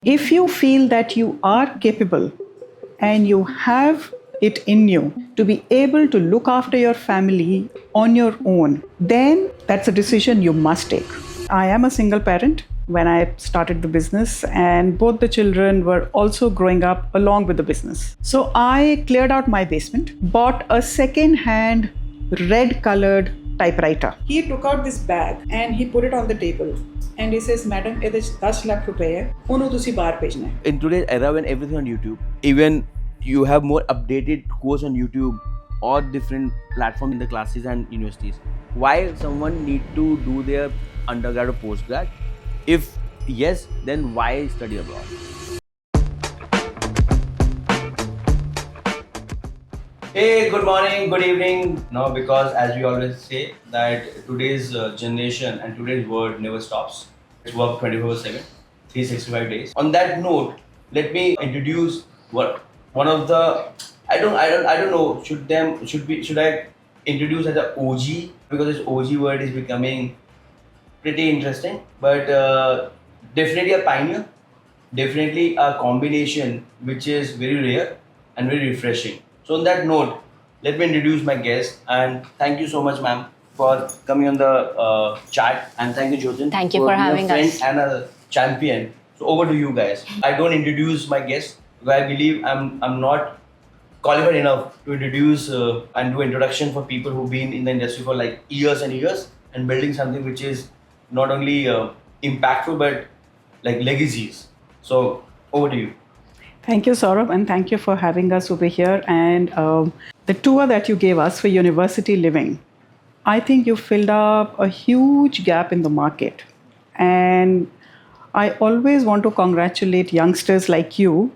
If you feel that you are capable and you have it in you to be able to look after your family on your own, then that's a decision you must take. I am a single parent when I started the business, and both the children were also growing up along with the business. So I cleared out my basement, bought a second hand red colored typewriter. He took out this bag and he put it on the table. And he says, Madam, it is 10 lakh rupees hai. Uno tusi bahar bhejna hai. In today's era when everything on YouTube, even you have more updated course on YouTube or different platforms in the classes and universities, why someone need to do their undergrad or postgrad? If yes, then why study abroad? Hey, good morning, good evening. No, because as we always say that today's generation and today's world never stops. It's work 24/7, 365 days. On that note, let me introduce one of the I don't know should I introduce as an OG, because this OG word is becoming pretty interesting, but definitely a pioneer, definitely a combination which is very rare and very refreshing. So on that note, let me introduce my guest, and thank you so much, ma'am, for coming on the chat, and thank you, Jyotin, Thank you for being having a friend us. and a champion. So over to you guys. I don't introduce my guest because I believe I'm not qualified enough to introduce and do introduction for people who've been in the industry for like years and years and building something which is not only impactful but like legacies. So over to you. Thank you, Saurabh, and thank you for having us over here. And the tour that you gave us for university living, I think you filled up a huge gap in the market. And I always want to congratulate youngsters like you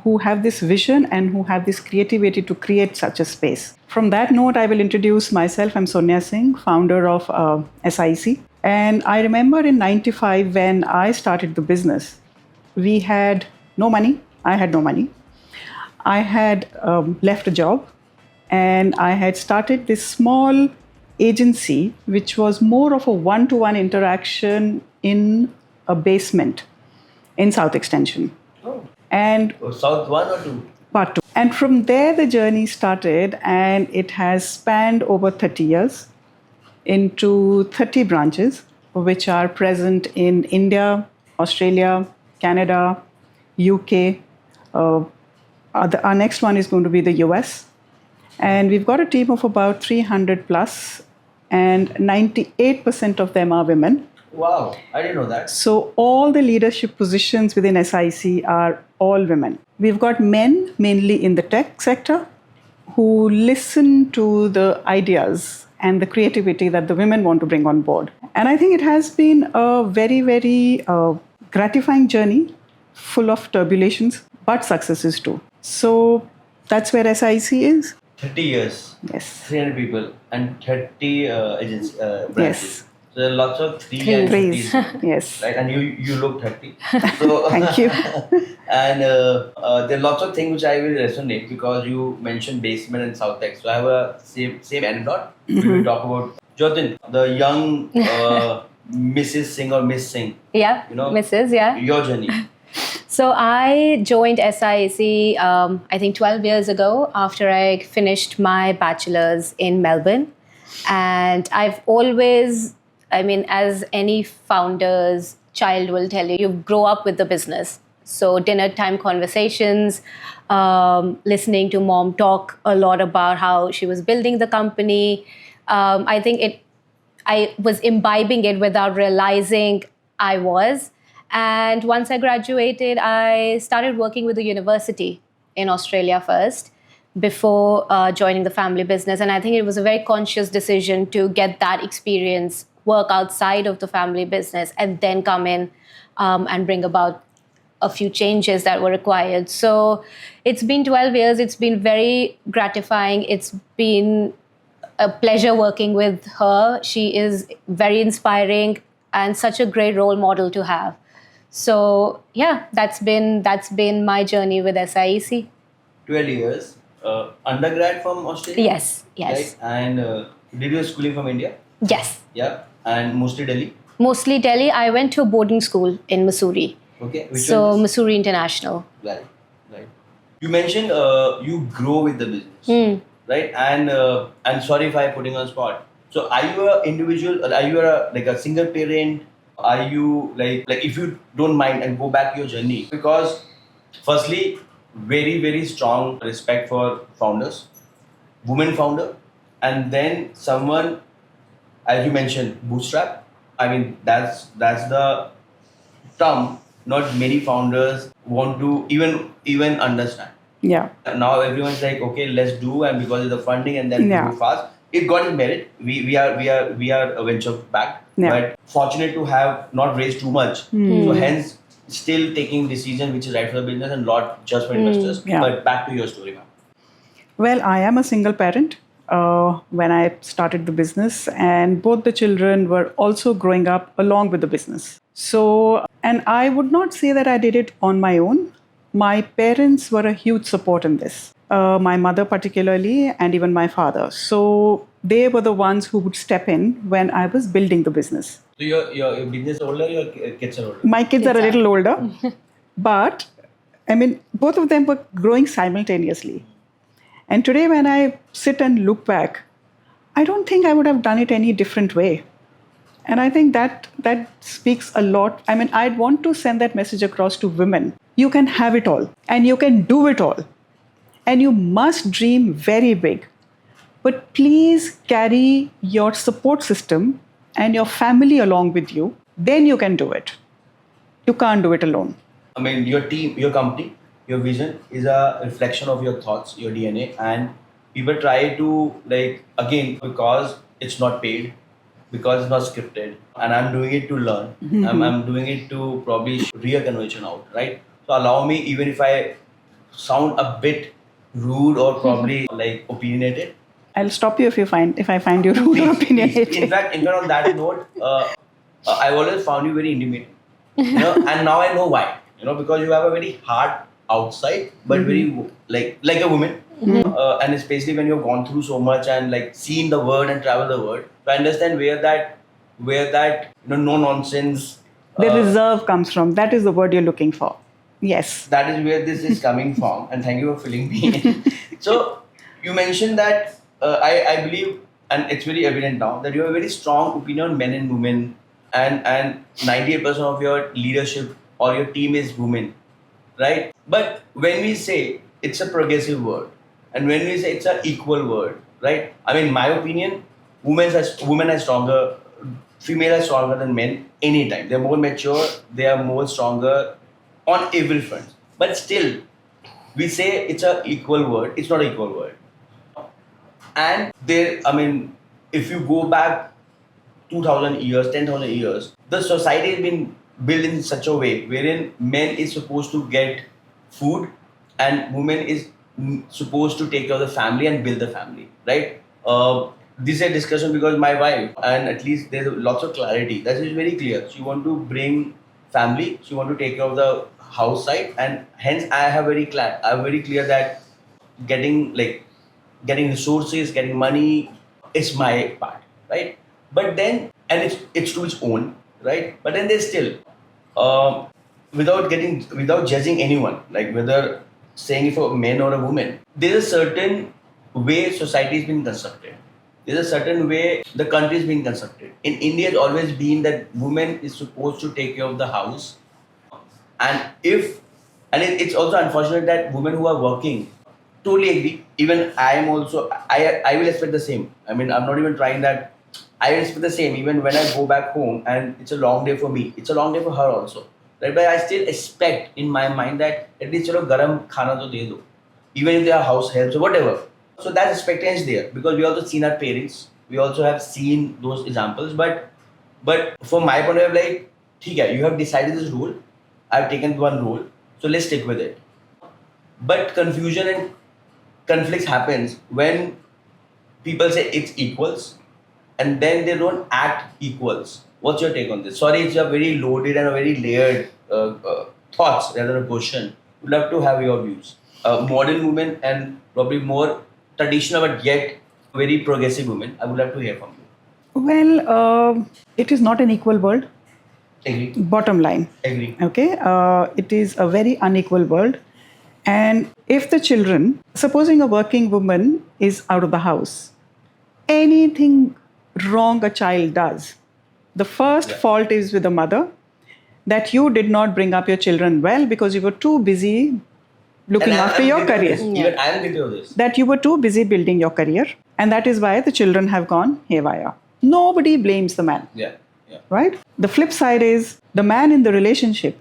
who have this vision and who have this creativity to create such a space. From that note, I will introduce myself. I'm Sonya Singh, founder of SIEC. And I remember in 95 when I started the business, we had no money. I had no money. I had left a job and I had started this small agency, which was more of a one-to-one interaction in a basement in South Extension. Oh. And South 1 or 2? part 2. And from there, the journey started, and it has spanned over 30 years into 30 branches, which are present in India, Australia, Canada, UK. Our next one is going to be the US. And we've got a team of about 300 plus, and 98% of them are women. Wow, I didn't know that. So all the leadership positions within SIEC are all women. We've got men mainly in the tech sector who listen to the ideas and the creativity that the women want to bring on board. And I think it has been a very, very gratifying journey, full of turbulations, but successes too. So that's where SIEC is. 30 years. Yes. 300 people and 30 branches. Yes. So there are lots of three and Threes. 30s, Yes. right? And you look 30. So Thank you. And there are lots of things which I will resonate because you mentioned basement and South Tech. So I have a same anecdote. We will talk about Jyotin, the young Mrs. Singh or Miss Singh. Yeah, You know, Mrs. Yeah. Your journey. So I joined SIEC, I think 12 years ago after I finished my bachelor's in Melbourne. And I've always, as any founder's child will tell you, you grow up with the business. So dinner time conversations, listening to mom talk a lot about how she was building the company. I was imbibing it without realizing I was. And once I graduated, I started working with the university in Australia first before joining the family business. And I think it was a very conscious decision to get that experience, work outside of the family business, and then come in and bring about a few changes that were required. So it's been 12 years. It's been very gratifying. It's been a pleasure working with her. She is very inspiring and such a great role model to have. So yeah, that's been my journey with SIEC. 12 years. Undergrad from Australia? Yes. Right? And did your schooling from India? Yes. Yeah. And mostly Delhi? Mostly Delhi. I went to a boarding school in Missouri. Okay. Which So one is Missouri International. right? Right. You mentioned you grow with the business, Hmm. right? And sorry if I'm putting on spot. So are you a individual? Are you like a single parent? Are you like if you don't mind and go back your journey? Because firstly, very strong respect for founders, women founder, and then someone, as you mentioned, bootstrap. I mean that's the term not many founders want to even understand. Yeah. Now everyone's like, okay, let's do, and because of the funding, and then we Yeah. go fast. It got its merit. We are a venture back, Yeah. but fortunate to have not raised too much. So hence still taking decision which is right for the business and not just for investors. Yeah. But back to your story, ma'am. Well, I am a single parent when I started the business, and both the children were also growing up along with the business. So, and I would not say that I did it on my own. My parents were a huge support in this, my mother, particularly, and even my father. So, they were the ones who would step in when I was building the business. So your business is older, your kids are older. My kids are a Kids little older, but I mean, both of them were growing simultaneously. And today, when I sit and look back, I don't think I would have done it any different way. And I think that speaks a lot. I mean, I'd want to send that message across to women. You can have it all, and you can do it all. And you must dream very big. But please carry your support system and your family along with you. Then you can do it. You can't do it alone. I mean, your team, your company, your vision is a reflection of your thoughts, your DNA, and people try to like again because it's not paid, because it's not scripted, and I'm doing it to learn. I'm doing it to probably real conversation out, right? So allow me, even if I sound a bit rude or probably like opinionated. I'll stop you if I find you rude or Please. opinionated. In fact, on that note, I've always found you very intimidating. And now I know why. Because you have a very hard outside, but very like a woman. And especially when you've gone through so much and like seen the world and traveled the world, to understand where that no nonsense. The reserve comes from. That is the word you're looking for. Yes. That is where this is coming from, and thank you for filling me in. So you mentioned that I believe, and it's very evident now that you have a very strong opinion on men and women, and 98% of your leadership or your team is women, right? But when we say it's a progressive word, and when we say it's an equal word, right? I mean, my opinion, women are stronger, female are stronger than men anytime. They're more mature, they are more stronger on every front. But still, we say it's an equal word. It's not an equal word. And there, I mean, if you go back 2000 years, 10,000 years, the society has been built in such a way wherein men is supposed to get food and women is supposed to take care of the family and build the family, right? This is a discussion because my wife, and at least there's lots of clarity. That is very clear. She want to bring family. She want to take care of the house side, and hence I'm very clear that getting resources, getting money is my part, right? But then, and it's to its own, right? But then there's still, without judging anyone, like whether saying it for a man or a woman, there's a certain way society has been constructed. There's a certain way the country is being constructed. In India, it's always been that woman is supposed to take care of the house, it's also unfortunate that women who are working totally agree. Even I am also I will expect the same. I mean, I'm not even trying that. I will expect the same even when I go back home and it's a long day for me. It's a long day for her also. Right? But I still expect in my mind that at least garam khana to de do. Even if their house helps or whatever. So that expectation is there because we also seen our parents. We also have seen those examples. But from my point of view, like, okay, you have decided this rule. I've taken one rule. So let's stick with it. But confusion and conflicts happens when people say it's equals and then they don't act equals. What's your take on this? Sorry, it's a very loaded and a very layered thoughts rather than a question. Would love to have your views. Modern women and probably more traditional but yet very progressive women. I would love to hear from you. Well, it is not an equal world. Agree. Bottom line. Agree. Okay, it is a very unequal world. And if the children, supposing a working woman is out of the house, anything wrong a child does, the first fault is with the mother, that you did not bring up your children well because you were too busy looking after your career. Even I am guilty of this. That you were too busy building your career, and that is why the children have gone haywire. Nobody blames the man. Yeah. Right? The flip side is the man in the relationship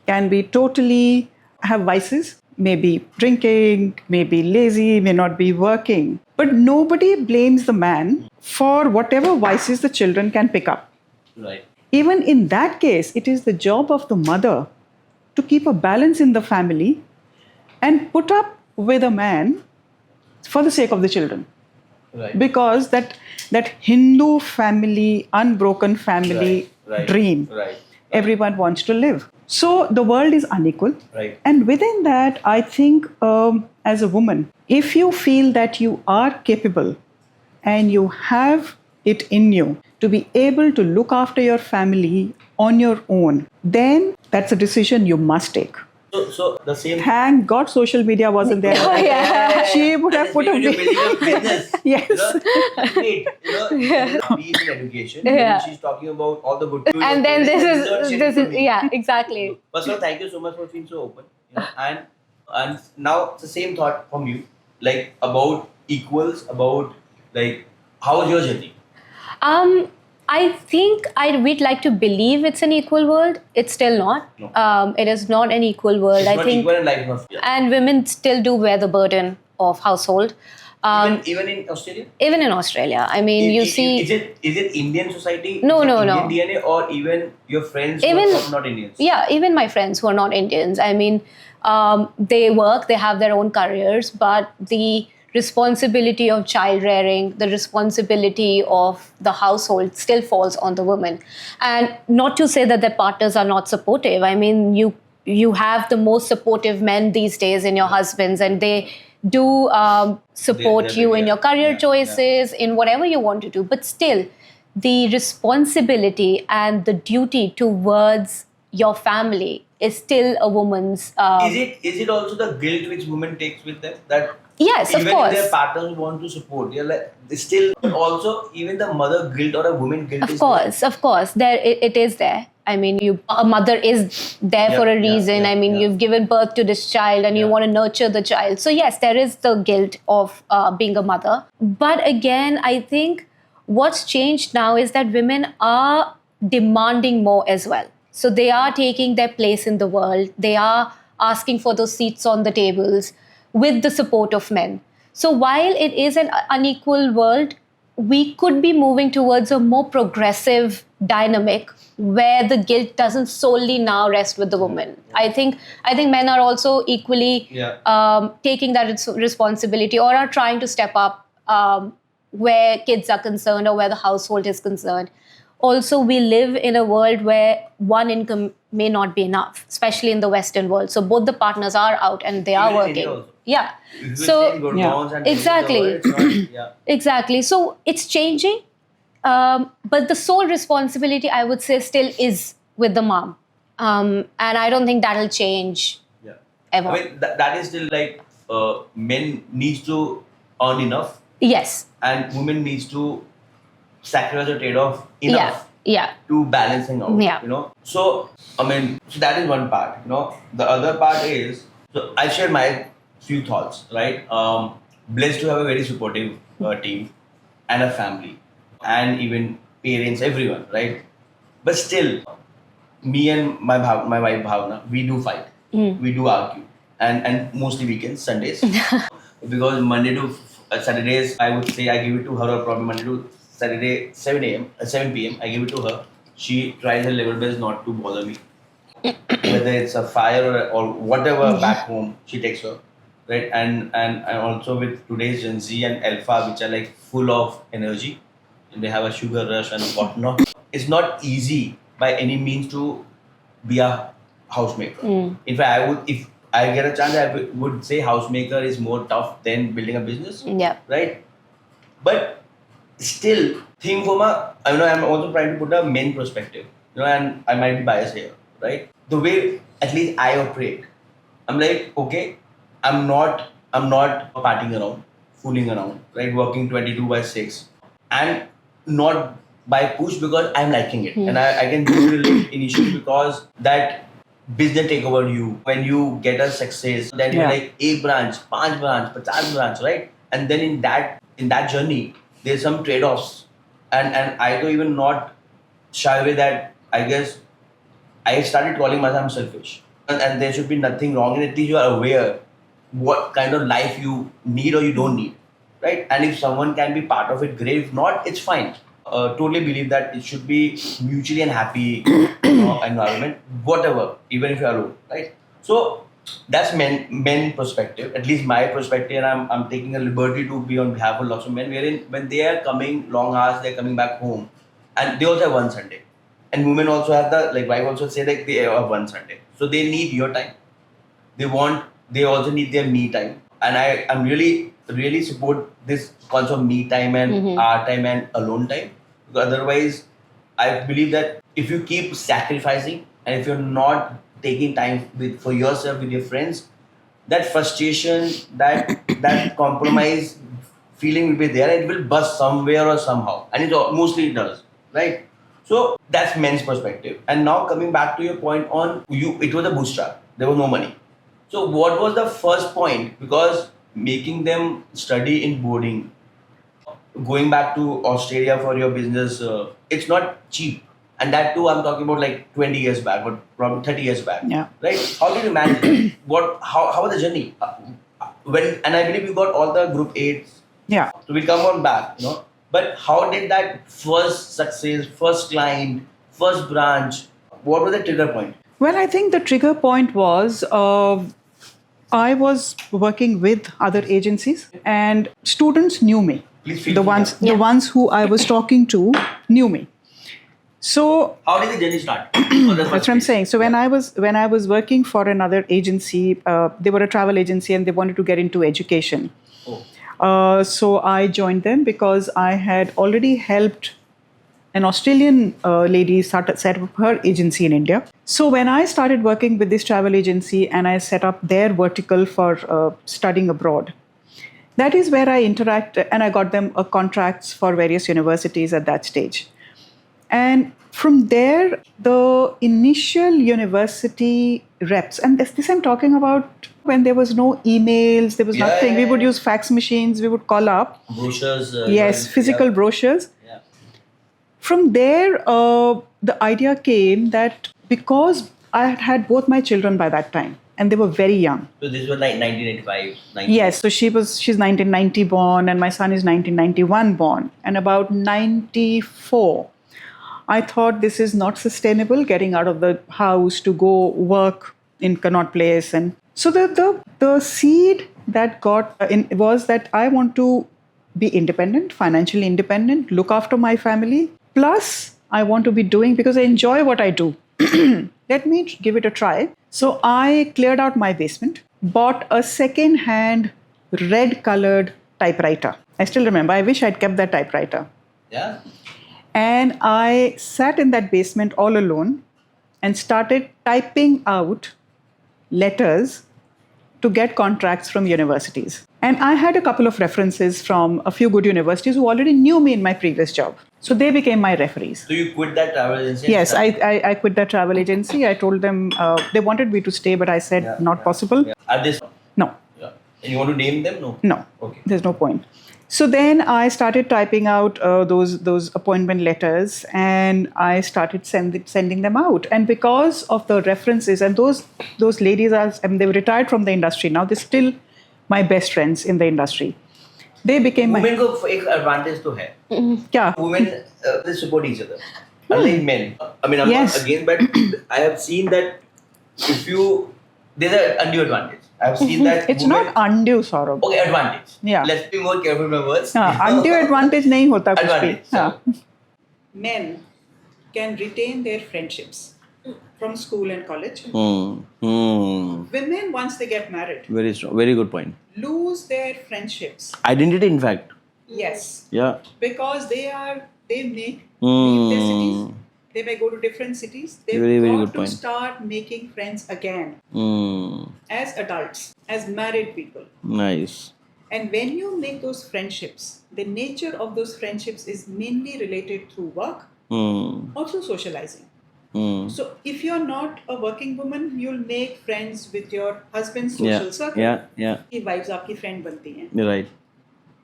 can be totally have vices, maybe drinking, maybe lazy, may not be working. But nobody blames the man for whatever vices the children can pick up. Right. Even in that case, it is the job of the mother to keep a balance in the family and put up with a man for the sake of the children. Right. Because that Hindu family, unbroken family dream, everyone wants to live. So the world is unequal. Right. And within that, I think as a woman, if you feel that you are capable and you have it in you to be able to look after your family on your own, then that's a decision you must take. So the same. Thank God social media wasn't there. She would have put a building a business. Yes. Great. Be in education. When she's talking about all the good. And then this is yeah, exactly. First of all, thank you so much for being so open. And now it's the same thought from you, like about equals, about like how was your journey? I think we'd like to believe it's an equal world. It's still not. No. It is not an equal world. It's I not think, equal in life, not fair. and women still do bear the burden of household. Even in Australia. Even in Australia, I mean, you see. Is it Indian society? No, is it no, Indian no. DNA, or even your friends who are not Indians? Yeah, even my friends who are not Indians. I mean, they work, they have their own careers, but the responsibility of child rearing, the responsibility of the household still falls on the woman. And not to say that their partners are not supportive. I mean, you have the most supportive men these days in your husbands, and they do support you in your career choices, in whatever you want to do. But still, the responsibility and the duty towards your family is still a woman's. Is it also the guilt which women takes with them, that yes, of even course, if their partners want to support, they're like they still also even the mother guilt or a woman guilt. Of course, there it is there. I mean, a mother is there for a reason. I mean, you've given birth to this child and you want to nurture the child. So yes, there is the guilt of being a mother. But again, I think what's changed now is that women are demanding more as well. So they are taking their place in the world. They are asking for those seats on the tables with the support of men. So while it is an unequal world, we could be moving towards a more progressive dynamic where the guilt doesn't solely now rest with the woman. I think men are also equally taking that responsibility, or are trying to step up where kids are concerned or where the household is concerned. Also, we live in a world where one income may not be enough, especially in the Western world. So both the partners are out and they are working. Yeah. So exactly. Exactly. So it's changing. But the sole responsibility, I would say, still is with the mom. And I don't think that'll change ever. I mean, that is still like men needs to earn enough. Yes. And women needs to sacrifice or trade off enough to balancing out. Yeah. So I mean, so that is one part. The other part is, so I share my few thoughts. Right. Blessed to have a very supportive team and a family, and even parents, everyone. Right. But still, me and my wife Bhavna, we do fight. We do argue, and mostly weekends, Sundays, because Monday to Saturdays, I would say I give it to her, or probably Monday to Saturday, 7 p.m. I give it to her. She tries her level best not to bother me. Whether it's a fire or whatever back home, she takes her. Right? And also with today's Gen Z and Alpha, which are like full of energy, and they have a sugar rush and whatnot. It's not easy by any means to be a housemaker. In fact, if I get a chance, I would say housemaker is more tough than building a business. Yeah. Right? But still, think from I'm also trying to put a men perspective. and I might be biased here, right? The way at least I operate, I'm like, okay, I'm not partying around, fooling around, right? Working 22/6, and not by push because I'm liking it, and I can do relate initially because that business take over you when you get a success. Then you're Yeah. like a branch, 5 branch, 50 branch, right? And then in that journey, there's some trade-offs, and I don't even not shy away that I guess I started calling myself selfish. And there should be nothing wrong in it. At least you are aware what kind of life you need or you don't need, right? And if someone can be part of it, great. If not, it's fine. Totally believe that it should be mutually and happy environment, whatever, even if you are alone, right? So that's men perspective, at least my perspective, and I'm taking a liberty to be on behalf of lots of men, wherein when they are coming long hours, they're coming back home, and they also have one Sunday. And women also have the like wife also say like they have one Sunday. So they need your time. They also need their me time. And I'm really support this concept of me time and our time and alone time. Because otherwise I believe that if you keep sacrificing and if you're not taking time for yourself, with your friends, that frustration, that compromise feeling will be there and it will bust somewhere or somehow. And mostly it does, right? So that's men's perspective. And now coming back to your point on you, it was a bootstrap. There was no money. So what was the first point? Because making them study in boarding, going back to Australia for your business, it's not cheap. And that too, I'm talking about like 20 years back, or probably 30 years back. Yeah. Right? How did you manage it? How was the journey? And I believe you got all the group 8s. Yeah. So we'll come on back. But how did that first success, first client, first branch, what was the trigger point? Well, I think the trigger point was I was working with other agencies and students knew me. Please feel The free. ones, Yeah. the ones who I was talking to knew me. So How did the journey start? That's that's what I'm saying. So when I was working for another agency, they were a travel agency and they wanted to get into education. So I joined them because I had already helped an Australian lady set up her agency in India. So when I started working with this travel agency and I set up their vertical for studying abroad, that is where I interacted and I got them contracts for various universities at that stage. And from there, the initial university reps, and this I'm talking about when there was no emails, there was Yeah, nothing. yeah, We would yeah. use fax machines, we would call up. Brochures. Yes, physical brochures. Yeah. From there, the idea came that because I had had both my children by that time, and they were very young. So this was like 1985. Yes, so she's 1990 born, and my son is 1991 born, and about 94. I thought this is not sustainable, getting out of the house to go work in Connaught Place. And so the seed that got in was that I want to be independent, financially independent, look after my family. Plus, I want to be doing, because I enjoy what I do. Let me give it a try. So I cleared out my basement, bought a second-hand red-colored typewriter. I still remember. I wish I'd kept that typewriter. Yeah. And I sat in that basement all alone and started typing out letters to get contracts from universities. And I had a couple of references from a few good universities who already knew me in my previous job. So they became my referees. So you quit that travel agency? Yes, I quit that travel agency. I told them they wanted me to stay, but I said not possible. Yeah. At this. No. Yeah. And you want to name them? No. No, Okay. there's no point. So then I started typing out those appointment letters, and I started sending them out. And because of the references, and those ladies they've retired from the industry now. They're still my best friends in the industry. They became my Women को एक advantage तो है. yeah. Women they support each other. Unlike men. I mean, I'm Yes. not again, but I have seen that if you there's an undue advantage. I've seen that. It's women, not undue, Saurabh. Okay, advantage. Yeah. Let's be more careful with my words. Undue advantage नहीं होता कुछ भी. Advantage. हाँ. Men can retain their friendships from school and college. Women, once they get married, Very strong. Very good point. lose their friendships. Identity, in fact. Yes, Yeah. because they make leave their cities, They may go to different cities. They've Very, very got good to point. start making friends again Mm. as adults, as married people. Nice. And when you make those friendships, the nature of those friendships is mainly related through work, Mm. also socializing. Mm. So if you're not a working woman, you'll make friends with your husband's social Yeah. circle. Yeah. Yeah. की vibes आपकी friend बनती हैं. You're right.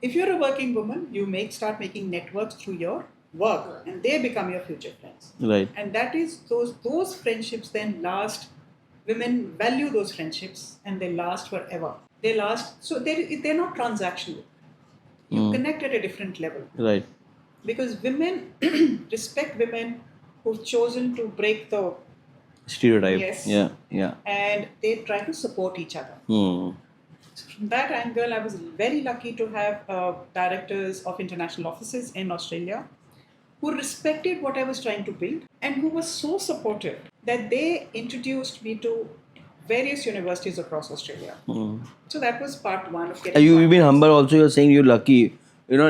If you're a working woman, you start making networks through your work, and they become your future friends. Right. And that is those friendships then last. Women value those friendships, and they last forever. They last. So they're not transactional. You connect at a different level. Right. Because women respect women who've chosen to break the Stereotype. Yes. Yeah. Yeah. and they try to support each other. Mm. So from that angle, I was very lucky to have directors of international offices in Australia who respected what I was trying to build and who was so supportive that they introduced me to various universities across Australia. So that was part one of getting You've been confidence. humble also. You're saying you're lucky. You know,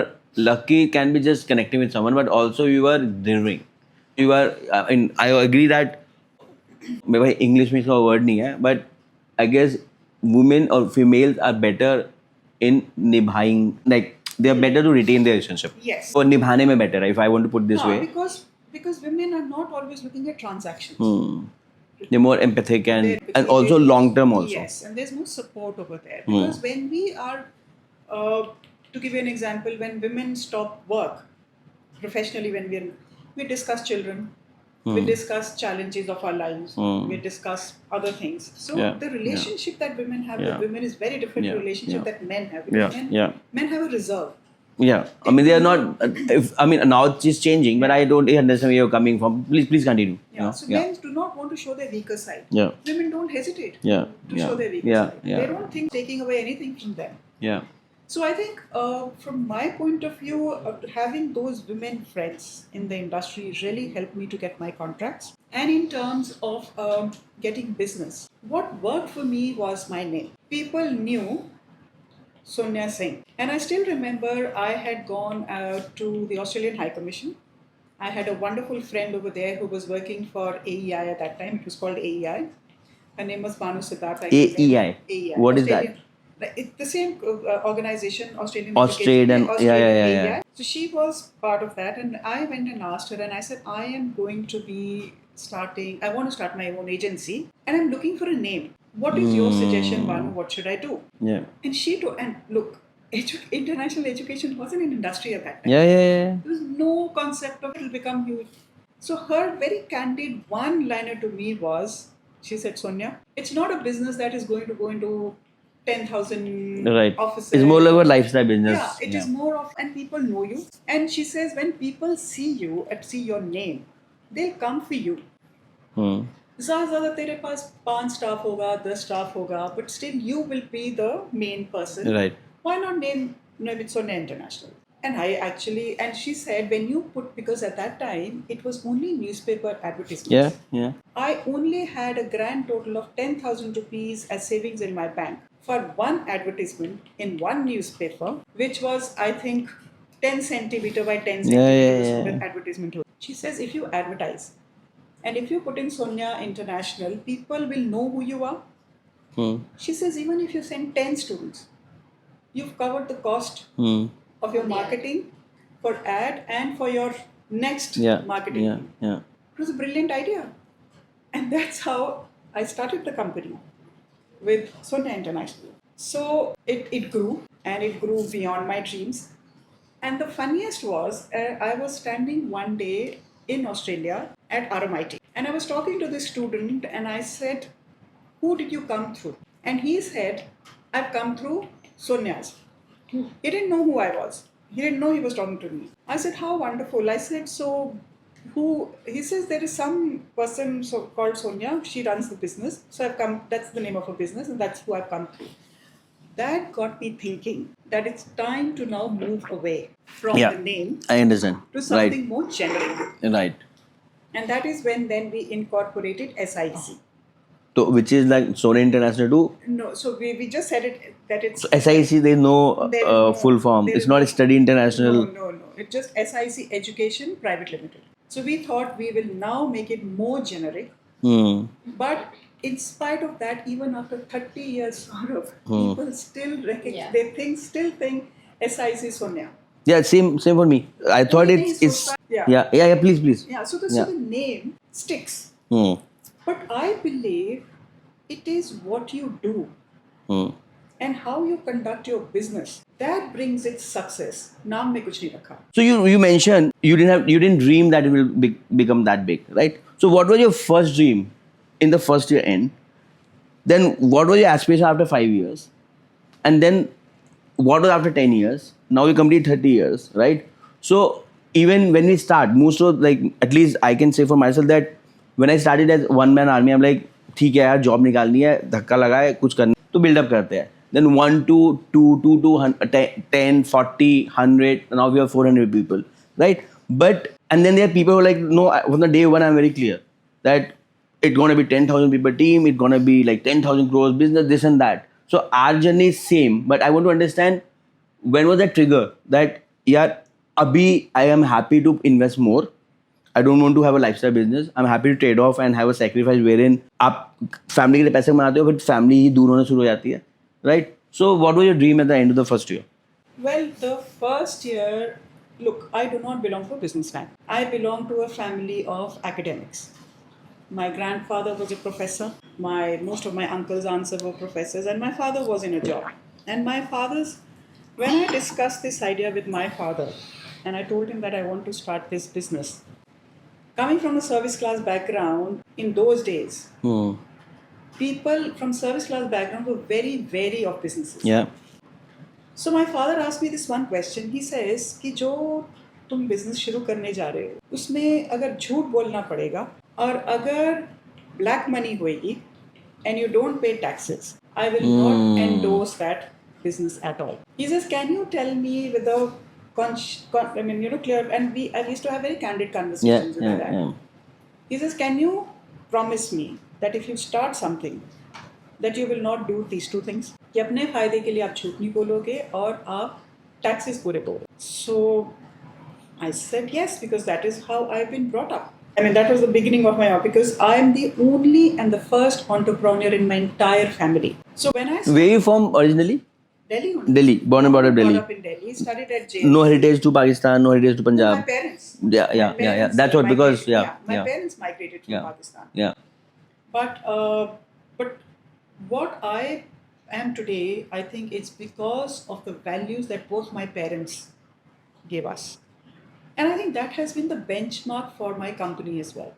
lucky can be just connecting with someone, but also you are delivering. You are, I agree that maybe English में इसका word नहीं है, but I guess women or females are better in निभाइंग, like they are better to retain their relationship. Yes. और निभाने में better है, if I want to put this No, way. because women are not always looking at transactions. They're more empathic and Because also they- long term also. Yes, and there's more support over there. Because when we are, to give you an example, when women stop work professionally, we discuss children, we discuss challenges of our lives, we discuss other things. So Yeah, the relationship that women have Yeah. with women is very different Yeah, to the relationship yeah. that men have. Yeah, Because yeah. Men have a reserve. Yeah, I mean they are not. Now it's changing, but I don't understand where you're coming from. Please continue. Yeah. So men do not want to show their weaker side. Yeah. Women don't hesitate Yeah, to yeah, show their weaker yeah, side. yeah. They don't think taking away anything from them. Yeah. So I think from my point of view, having those women friends in the industry really helped me to get my contracts. And in terms of getting business, what worked for me was my name. People knew Sonya Singh. And I still remember I had gone to the Australian High Commission. I had a wonderful friend over there who was working for AEI at that time. It was called AEI. Her name was Banu Siddharth. AEI? AEI. What is that? It's the same organization, Australian Australian, Education, yeah. AEI. So she was part of that, and I went and asked her, and I said, I am going to be I want to start my own agency, and I'm looking for a name. What is your suggestion, Banu? What should I do? Yeah. And she told, and look, international education wasn't an industry at that time. Yeah. There was no concept of it will become huge. So her very candid one-liner to me was, she said, Sonya, it's not a business that is going to go into 10,000 Right. offices. It's more like a lifestyle business. Yeah, it is more of, and people know you. And she says, when people see you and see your name, they'll come for you. ज़्यादा तेरे पास 5 staff होगा 10 staff होगा but still you will be the main person. Right. Why not name it Sonya International? And I actually, and she said, when you put, because at that time it was only newspaper advertisements. Yeah. I only had a grand total of 10,000 rupees as savings in my bank for one advertisement in one newspaper, which was, I think, 10 centimeter by 10 centimeters Yeah. with advertisement. She says, if you advertise and if you put in Sonya International, people will know who you are. She says, even if you send 10 students, you've covered the cost of your marketing for ad and for your next marketing. Yeah. It was a brilliant idea. And that's how I started the company with Sonya International. So it grew, and it grew beyond my dreams. And the funniest was, I was standing one day in Australia at RMIT. And I was talking to this student and I said, who did you come through? And he said, I've come through Sonya's. He didn't know who I was. He didn't know he was talking to me. I said, how wonderful. I said, so who? He says, there is some person called Sonya. She runs the business. So I've come, that's the name of her business, and that's who I've come through. That got me thinking that it's time to now move away from the name I understand. to something more general. Right. And that is when then we incorporated SIEC. So, which is like Sonya International too? No, so we just said it that it's... So SIEC, there's no There is no- full form. there It's is not no- Study International. No. It's just SIEC Education Private Limited. So we thought we will now make it more generic. But in spite of that, even after 30 years, Saurav, people still still think SIC Sonya. Yeah, same for me. I thought Only thing it's is for- yeah. Please. Yeah, so the name sticks. But I believe it is what you do and how you conduct your business that brings its success. नाम में कुछ नहीं रखा. So you mentioned you didn't dream that it will become that big, right? So what was your first dream in the first year end? Then what was your aspiration after 5 years? And then what was after 10 years? Now you complete 30 years, right? So even when we start, most of, like, at least I can say for myself that when I started as one man army, I'm like, ठीक है यार, job निकालनी है, धक्का लगा है, कुछ करना तो बिल्डअप करते हैं. Then 1 to 2 10 40 100, now we have 400 people, right? But and then there are people who are like, no, from the day one I'm very clear that it's gonna be 10,000 people team, it's gonna be like 10,000 crores business, this and that. So our journey is same, but I want to understand when was that trigger that yeah, abhi I am happy to invest more. I don't want to have a lifestyle business. I'm happy to trade off and have a sacrifice wherein आप family के लिए पैसे कमाते हो, but family ही दूर होना शुरू हो जाती है, right? So what was your dream at the end of the first year? Well, the first year, look, I do not belong to a businessman. I belong to a family of academics. My grandfather was a professor. Most of my uncles, aunts were professors, and my father was in a job. And when I discussed this idea with my father, and I told him that I want to start this business, coming from a service class background, in those days, people from service class background were very wary of businesses. Yeah. So my father asked me this one question. He says कि जो तुम business शुरू करने जा रहे हो उसमें अगर झूठ बोलना पड़ेगा और अगर black money होएगी and you don't pay taxes, I will not endorse that business at all. He says, can you tell me without clear, and I used to have very candid conversations with that. He says, can you promise me that if you start something, that you will not do these two things? कि अपने फायदे के लिए आप झूठ नहीं बोलोगे और आप taxes पूरे करोगे. So I said yes, because that is how I've been brought up. I mean, that was the beginning of my job, because I am the only and the first entrepreneur in my entire family. So when I Where are you from originally? Delhi, born and brought up Delhi. Brought up in Delhi, studied at JNC. No heritage to Pakistan, no heritage to Punjab. My parents. Yeah. That's what, because my parents migrated from Pakistan. Yeah. But what I am today, I think it's because of the values that both my parents gave us. And I think that has been the benchmark for my company as well.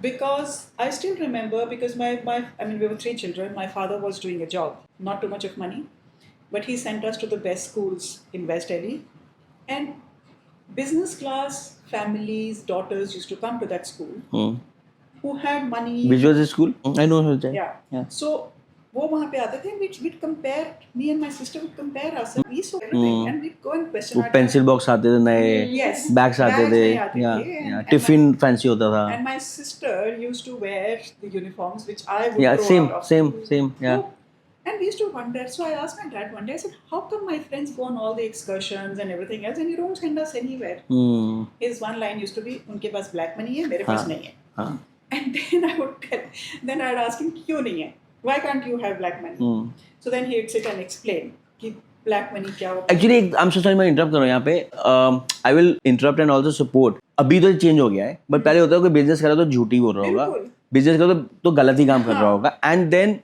Because I still remember, because we were 3 children. My father was doing a job, not too much of money, but he sent us to the best schools in West Delhi. And business class families, daughters used to come to that school who had money. Which was the school? I know. Yeah. So वो वहाँ पे आते थे, we'd compare, me and my sister would compare ourselves. We saw everything and we'd go and question. वो pencil box आते थे नए, yes, bags आते थे, yeah. Tiffin fancy होता था. And my sister used to wear the uniforms which I would grow out of. Same, yeah. And we used to wonder. So I asked my dad one day, I said, how come my friends go on all the excursions and everything else and you don't send us anywhere? His one line used to be, उनके पास black money है, मेरे पास नहीं है. And then I'd ask him, क्यों नहीं है? Why can't you have black money? So then he'd sit and explain कि black money क्या होता है. Actually, I'm so sorry मैं interrupt कर रहा हूँ यहाँ पे. I will interrupt and also support. अभी तो चेंज हो गया है, but पहले होता है कोई बिजनेस कर रहा तो झूठी बोल रहा होगा, बिजनेस कर तो गलत ही काम कर रहा होगा. And then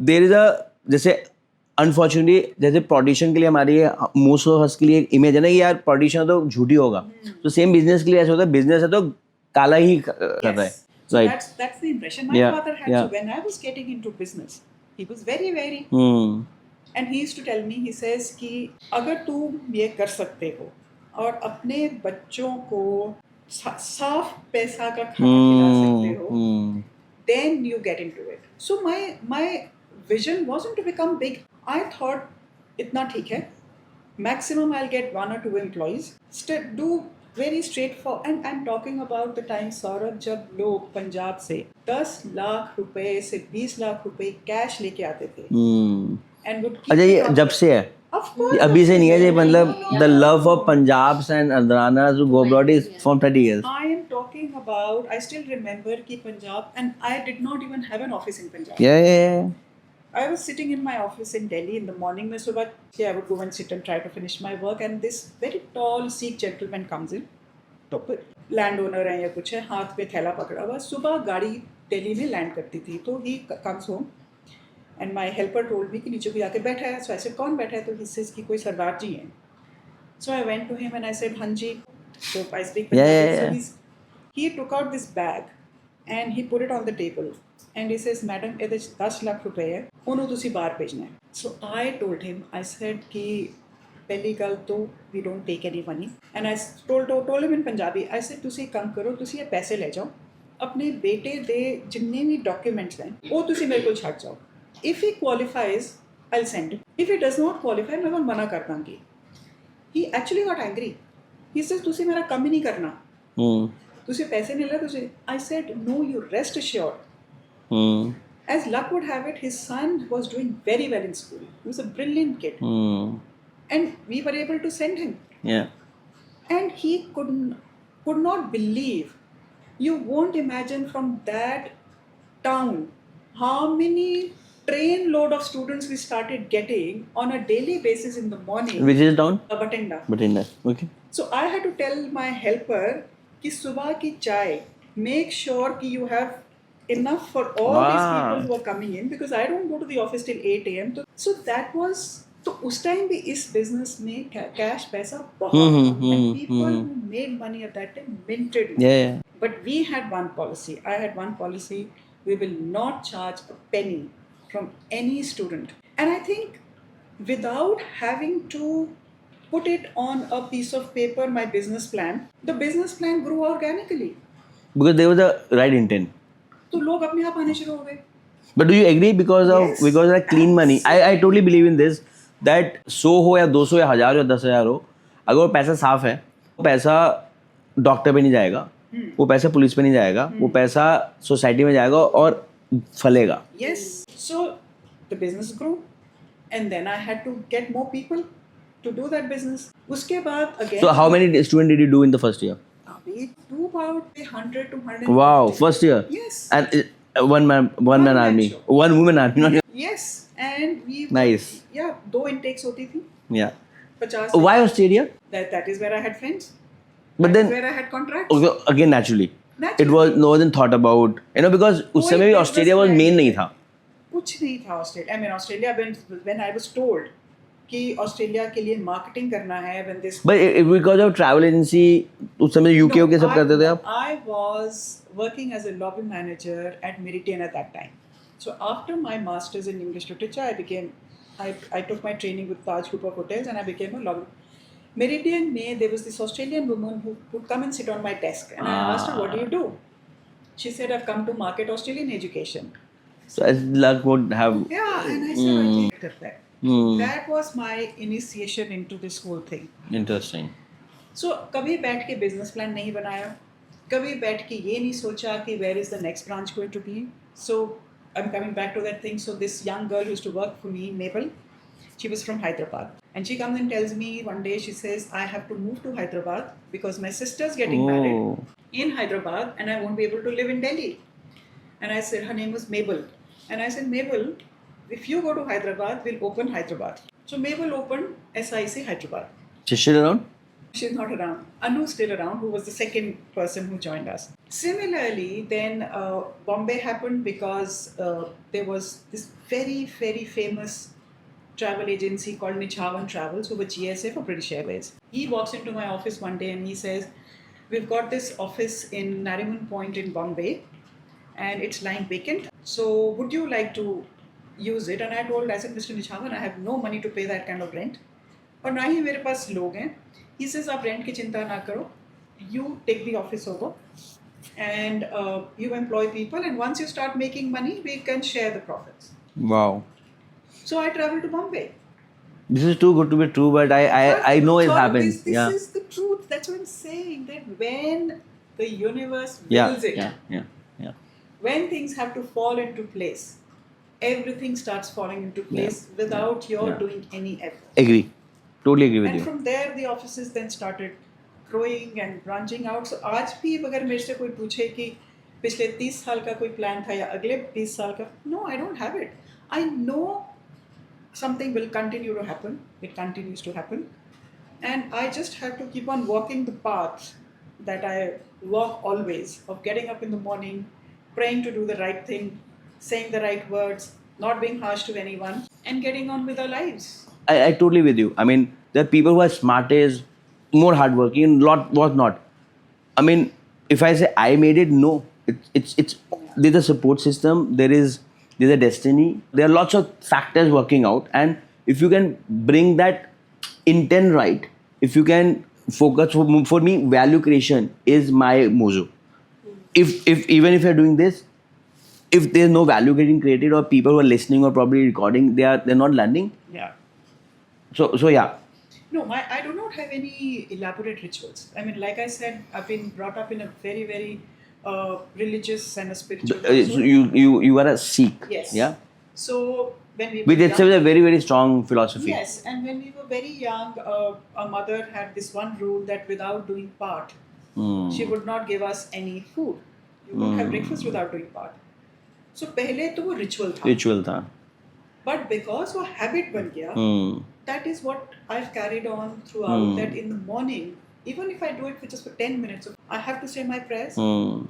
there is a, जैसे अनफॉर्चुनेटली जैसे पॉलिटिशियन के लिए हमारी मोस्ट ऑफ अस के लिए एक इमेज है ना कि यार पॉलिटिशियन तो झूठी होगा. तो सेम बिजनेस के लिए ऐसा होता है, बिजनेस है तो काला ही कर रहा है. So that's the impression my father had. So when I was getting into business, he was very wary. And he used to tell me, he says कि अगर तुम ये कर सकते हो और अपने बच्चों को साफ पैसा का खाना खिला सकते हो, then you get into it. So my vision wasn't to become big. I thought इतना ठीक है, maximum I'll get 1 or 2 employees. Do very straightforward. And I'm talking about the time, Saurabh, जब लोग पंजाब से 10 लाख रुपए से 20 लाख रुपए कैश लेके आते थे. And would keep. अच्छा ये जब से है? Of course. अभी से नहीं है ये, मतलब the love of Punjabs and Andranas to go abroad is from 30 years. I am talking about, I still remember कि Punjab, and I did not even have an office in Punjab. Yeah. I was sitting in my office in Delhi in the morning. I would go and sit and try to finish my work, and this very tall Sikh gentleman comes in. तो landowner है या कुछ है, हाथ में थैला पकड़ा हुआ. सुबह गाड़ी दिल्ली में लैंड करती थी, तो he comes home and my helper told me कि नीचे कोई आके बैठा है. So I said कौन बैठा है? तो he says कि कोई सरदार जी हैं. So I went to him and I said हाँ जी. So I speak Punjabi. So he took out this bag and he put it on the table and he says madam ਇਹਦੇ 10 ਲੱਖ रुपए है, ਉਹਨੂੰ ਤੁਸੀਂ ਬਾਹਰ ਭੇਜਣਾ ਹੈ. So I told him, I said कि ਪਹਿਲੀ ਗੱਲ तो we don't take any money, and I told him in Punjabi, I said ਤੁਸੀਂ ਇੱਕ ਕੰਮ ਕਰੋ, ਤੁਸੀਂ ਇਹ ਪੈਸੇ ਲੈ ਜਾਓ, ਆਪਣੇ ਬੇਟੇ ਦੇ ਜਿੰਨੇ ਵੀ ਡਾਕੂਮੈਂਟਸ ਹਨ ਉਹ ਤੁਸੀਂ ਮੇਰੇ ਕੋਲ ਛੱਡ ਜਾਓ. If he qualifies I'll send it. If he does not qualify ਮੈਂ ਤੁਹਾਨੂੰ ਮਨਾ ਕਰ ਦਾਂਗੀ. He actually got angry. He says ਤੁਸੀਂ ਮੇਰਾ ਕੰਮ ਹੀ ਨਹੀਂ ਕਰਨਾ. ਤੁਸੀਂ ਪੈਸੇ ਨਹੀਂ ਲੈ ਤੁਸੀਂ. I said no, you rest assured. As luck would have it, his son was doing very well in school. He was a brilliant kid. And we were able to send him. Yeah. And he could not believe. You won't imagine from that town how many train load of students we started getting on a daily basis in the morning. Which is down? Batinda. Okay. So I had to tell my helper कि सुबह की चाय, make sure कि you have enough for all these people who are coming in, because I don't go to the office till 8 a.m. So that was, तो उस time भी इस business में cash पैसा बहुत था, and people who made money at that time minted money. Yeah. But we had one policy. I had one policy. We will not charge a penny from any student. And I think without having to put it on a piece of paper, my business plan, the business plan grew organically. Because there was a right intent. तो लोग अपने आप आने शुरू हो गए. But do you agree because of that clean money? I totally believe in this, that 100 हो या 200 या 1000 या 10,000 हो, अगर वो पैसा साफ है, वो पैसा डॉक्टर पे नहीं जाएगा, वो पैसा पुलिस पे नहीं जाएगा, वो पैसा सोसाइटी में जाएगा और फलेगा. Yes. So the business grew, and then I had to get more people to do that business. उसके बाद again. So how many students did you do in the first year? We do about 100 to 100. Wow, first year. Yes. And one man army, show. one woman army. Not Yes, and we. Nice. Yeah, 2 intakes होती थी. Yeah. 50. Why Australia? That is where I had friends. But That then is where I had contracts. okay, again naturally. It wasn't thought about, because उस समय भी Australia was main नहीं था. कुछ नहीं था Australia. I mean Australia when I was told कि Australia के लिए मार्केटिंग करना है, when this. But because of travel agency, उस समय UK के सब करते थे आप? I was working as a lobby manager at Meridian at that time. So after my masters in English literature, I took my training with Taj Group of Hotels and I became a lobby. Meridian में there was this Australian woman who would come and sit on my desk, and I asked her, what do you do? She said, I've come to market Australian education. So as luck would have. Yeah, and I said, I take it that. That was my initiation into this whole thing. Interesting. So कभी बैठ के business plan नहीं बनाया, कभी बैठ के ये नहीं सोचा कि where is the next branch going to be. So I'm coming back to that thing. So this young girl who used to work for me, Mabel, she was from Hyderabad, and she comes and tells me one day, she says, I have to move to Hyderabad because my sister's getting married in Hyderabad and I won't be able to live in Delhi. And I said, her name was Mabel, and I said, Mabel, if you go to Hyderabad, we'll open Hyderabad. So Mabel opened SIEC Hyderabad. She's still around? She's not around. Anu's still around, who was the second person who joined us. Similarly, then Bombay happened because there was this very, very famous travel agency called Nichavan Travels, who were GSA for British Airways. He walks into my office one day and he says, we've got this office in Nariman Point in Bombay and it's lying vacant. So would you like to use it? And I said, Mr. Nichavan, I have no money to pay that kind of rent. और ना ही मेरे पास लोग हैं. He says, आप rent की चिंता ना करो. You take the office over and you employ people, and once you start making money, we can share the profits. Wow. So I traveled to Bombay. This is too good to be true, but I know it happens. This is the truth. That's what I'm saying. That when the universe wills it, Yeah. when things have to fall into place, everything starts falling into place without your doing any effort. Agree. Totally agree with And you. from there, the offices then started growing and branching out. So आज भी अगर मेरे से कोई पूछे कि पिछले 30 साल का कोई प्लान था या अगले 20 साल का, no, I don't have it. I know something will continue to happen. It continues to happen. And I just have to keep on walking the path that I walk always, of getting up in the morning, praying to do the right thing, saying the right words, not being harsh to anyone, and getting on with our lives. I totally with you. I mean, there are people who are smartest, more hardworking, and lot was not. I mean, if I say I made it, no. It's there's a support system. There's a destiny. There are lots of factors working out, and if you can bring that intent right, if you can focus for me, value creation is my motto. If even if you're doing this, if there's no value getting created, or people who are listening or probably recording, they're not learning. Yeah. So yeah. No, I do not have any elaborate rituals. I mean, like I said, I've been brought up in a very, very religious and a spiritual So household. you are a Sikh. Yes. Yeah. So when we Which were itself is a young, very, very strong philosophy. yes, and when we were very young, our mother had this one rule that without doing part, Hmm. she would not give us any food. You wouldn't have breakfast without doing part. So पहले तो वो ritual था. Ritual था. But because वो habit बन गया, Hmm. that is what I've carried on throughout. That in the morning, even if I do it for just for 10 minutes, I have to say my prayers, Hmm.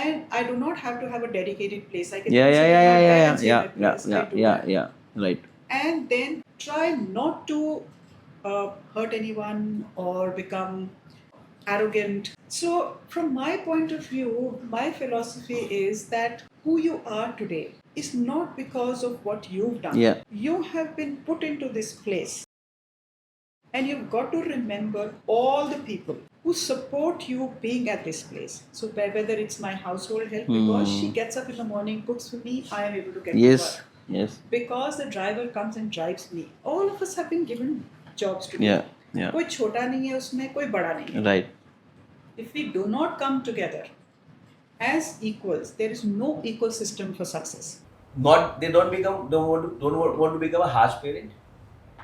and I do not have to have a dedicated place. I can Yeah, sit yeah, in yeah, my yeah, bed yeah, and say yeah, my prayers. I do that. yeah. Right. And then try not to hurt anyone or become arrogant. So from my point of view, my philosophy is that who you are today is not because of what you've done. Yeah. You have been put into this place, and you've got to remember all the people who support you being at this place. So whether it's my household help, because she gets up in the morning, cooks for me, I am able to get to Yes. work. Yes. Because the driver comes and drives me. All of us have been given jobs to do. Yeah. Yeah. कोई छोटा नहीं है उसमें, कोई बड़ा नहीं है. Right. If we do not come together as equals, there is no ecosystem for success. Not they don't want to become a harsh parent.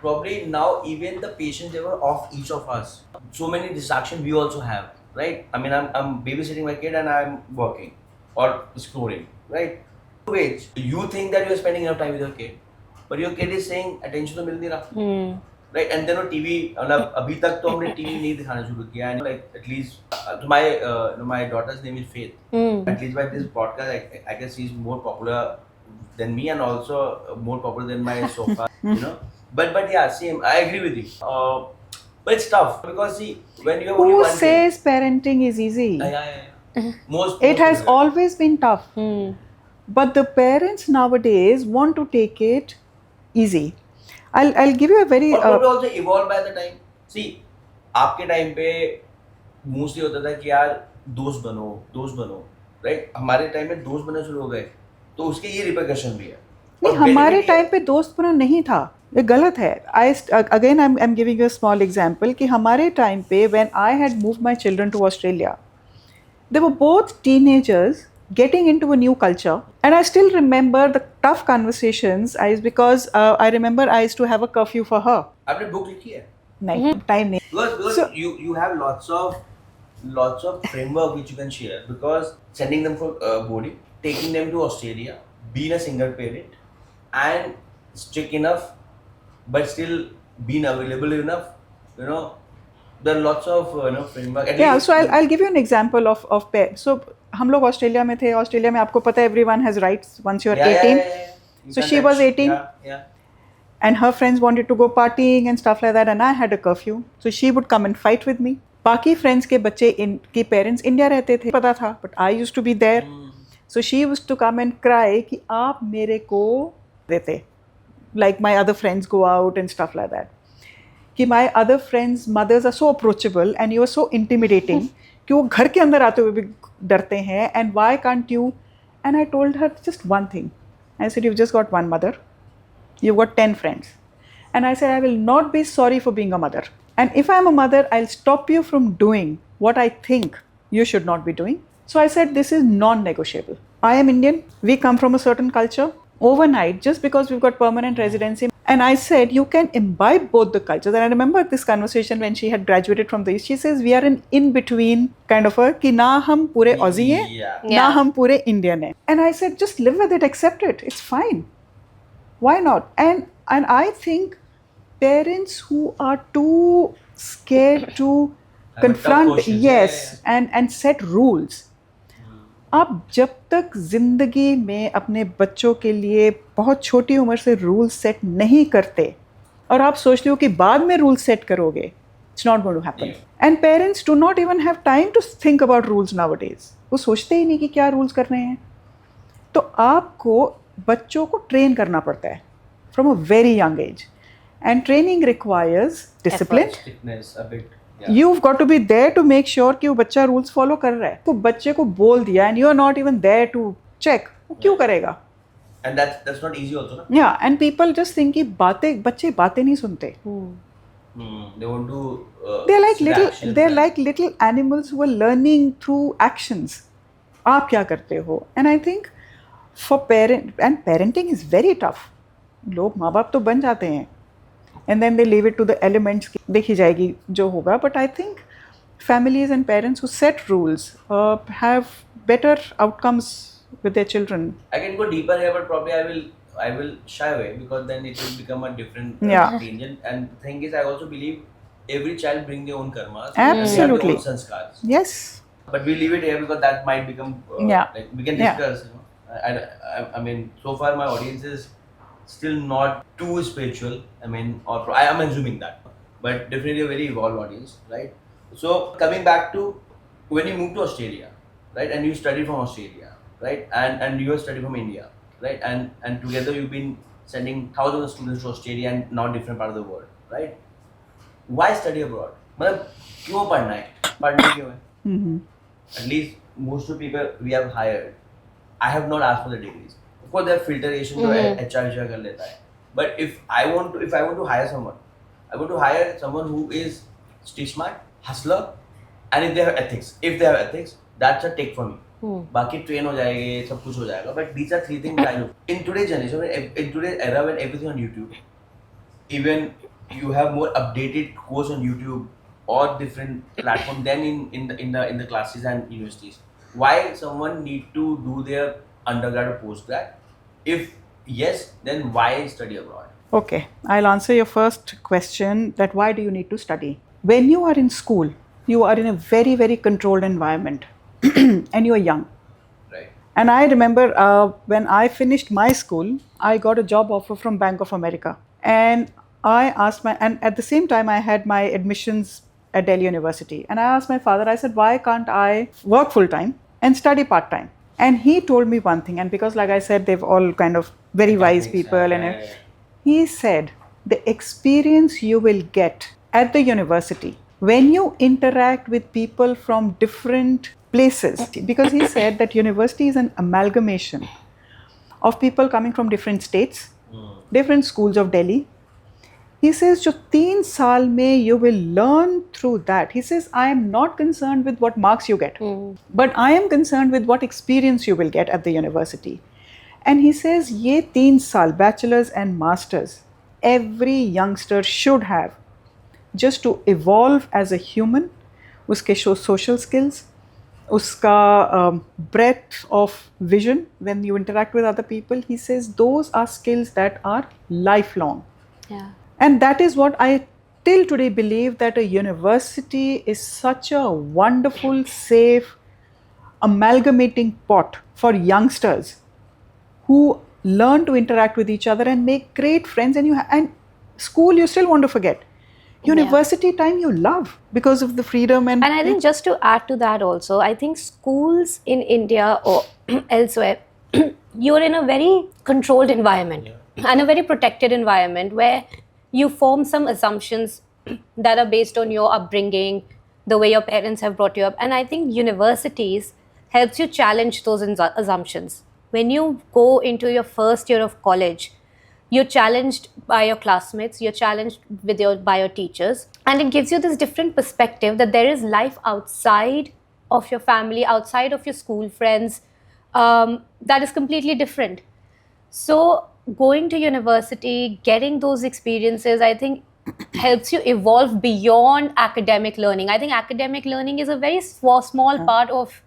Probably now even the patience level of each of us. So many distractions we also have, right? I mean, I'm babysitting my kid and I'm working or scrolling, right? Wait, you think that you're spending enough time with your kid, but your kid is saying attention to मिल नहीं रहा. Right, and then TV, मतलब अभी तक तो हमने TV नहीं दिखाना शुरू किया, and like at least my daughter's name is Faith. At least by this podcast, I guess she's more popular than me and also more popular than my sofa, you know. But yeah, same. I agree with you. But it's tough because see, when you have only Who one says parenting is easy? kid, yeah. Most It has people. always been tough. But the parents nowadays want to take it easy. I'll give you a very और probably also evolved by the time. See, आपके time पे mostly होता था कि यार दोस्त बनो, right? हमारे टाइम में दोस्त बनना शुरू हो गए, तो उसके ये रिपरकशन भी है. नहीं, और हमारे benefit टाइम पे दोस्त बना नहीं था, ये गलत है. Again I'm giving you a small example कि हमारे टाइम पे when I had moved my children to Australia, they were both teenagers getting into a new culture, and I still remember the tough conversations. Because I remember I used to have a curfew for her. आपने book लिखी है? नहीं, time नहीं. Because So- you have lots of framework which you can share, because sending them for boarding, taking them to Australia, being a single parent, and strict enough, but still being available enough, you know, there are lots of framework. At Yeah, least- so I'll give you an example of pair. So हम लोग Australia में थे. Australia में आपको पता है everyone has rights once you're 18. You So can she was touch. 18. Yeah. And her friends wanted to go partying and stuff like that, and I had a curfew. So she would come and fight with me. बाकी friends के बच्चे के parents India रहते थे, पता था, but I used to be there. So she used to come and cry कि आप मेरे को देते. Like my other friends go out and stuff like that. कि my other friends' mothers are so approachable and you are so intimidating कि वो घर के अंदर आते हुए भी डरते हैं, and why can't you? And I told her just one thing. I said, you've just got one mother. You've got 10 friends. And I said, I will not be sorry for being a mother. And if I'm a mother, I'll stop you from doing what I think you should not be doing. So I said, this is non-negotiable. I am Indian. We come from a certain culture. overnight just because we've got permanent residency. And I said, you can imbibe both the cultures. And I remember this conversation when she had graduated from the East. She says, we are an in-between kind of a, ki na hum pure Aussie hai, Yeah. na Yeah. hum pure Indian hai. And I said, just live with it, accept it. It's fine. Why not? And I think parents who are too scared to Have a tough confront, questions. yes, and set rules. आप जब तक जिंदगी में अपने बच्चों के लिए बहुत छोटी उम्र से रूल सेट नहीं करते और आप सोचते हो कि बाद में रूल सेट करोगे, it's not going to happen. And parents do not even have time to think about rules nowadays. वो सोचते ही नहीं कि क्या रूल्स करने हैं. तो आपको बच्चों को ट्रेन करना पड़ता है from a very young age. And training requires discipline. Strictness a bit. You've got to be there to make sure कि वो बच्चा रूल्स फॉलो कर रहा है. तो बच्चे को बोल दिया and you are not even there to check, वो क्यों करेगा? And that's not easy also, na? या एंड पीपल जस्ट थिंक कि बच्चे बातें नहीं सुनते. They want to. They're like little animals who are learning through actions. आप क्या करते हो? And I think for parenting is very tough. लोग माँ बाप तो बन जाते हैं and then they leave it to the elements. देखी जाएगी जो होगा. But I think families and parents who set rules have better outcomes with their children. I can go deeper here, but probably I will shy away because then it will become a different Yeah. opinion. And the thing is, I also believe every child brings their own karmas. Absolutely. And their own sanskars. Yes. But we leave it here because that might become. Like we can Yeah. discuss. You know, I mean, so far my audience is still not too spiritual. I mean, I am assuming that, but definitely a very evolved audience, right? So coming back to when you moved to Australia, right, and you studied from Australia, right, and you studied from India, right, and together you've been sending thousands of students to Australia and now different part of the world, right? Why study abroad? मतलब क्यों पढ़ना है? पढ़ना क्यों है? At least most of the people we have hired, I have not asked for the degrees. Of course, there are filtration जो HR कर लेता है. But if I want to hire someone, I want to hire someone who is street smart, hustler, and if they have ethics, that's a take for me. बाकी train हो जाएंगे, सब कुछ हो जाएगा. But these are three things I look. In today's generation, in today's era when everything on YouTube, even you have more updated course on YouTube or different platform than in the classes and universities. Why someone need to do their undergrad or postgrad? If yes, then why study abroad? Okay, I'll answer your first question, that why do you need to study? When you are in school, you are in a very, very controlled environment and you are young. Right. And I remember when I finished my school, I got a job offer from Bank of America. And I asked and at the same time I had my admissions at Delhi University. And I asked my father, I said, why can't I work full time and study part time? And he told me one thing, and because like I said, they've all kind of very wise people, and he said, the experience you will get at the university when you interact with people from different places, because he said that university is an amalgamation of people coming from different states, different schools of Delhi. He says, जो 3 साल में you will learn through that. He says, I am not concerned with what marks you get, but I am concerned with what experience you will get at the university. And he says, ये 3 साल, bachelors and masters, every youngster should have just to evolve as a human, उसके social skills, उसका breadth of vision when you interact with other people. He says, those are skills that are lifelong. Yeah. And that is what I till today believe, that a university is such a wonderful, safe, amalgamating pot for youngsters who learn to interact with each other and make great friends. And school you still want to forget. University time you love because of the freedom and I think just to add to that also, I think schools in India or elsewhere, you're in a very controlled environment and a very protected environment where you form some assumptions that are based on your upbringing, the way your parents have brought you up. And I think universities helps you challenge those assumptions. When you go into your first year of college, you're challenged by your classmates, you're challenged by your teachers, and it gives you this different perspective that there is life outside of your family, outside of your school friends, that is completely different. So going to university, getting those experiences, I think helps you evolve beyond academic learning. I think academic learning is a very small part of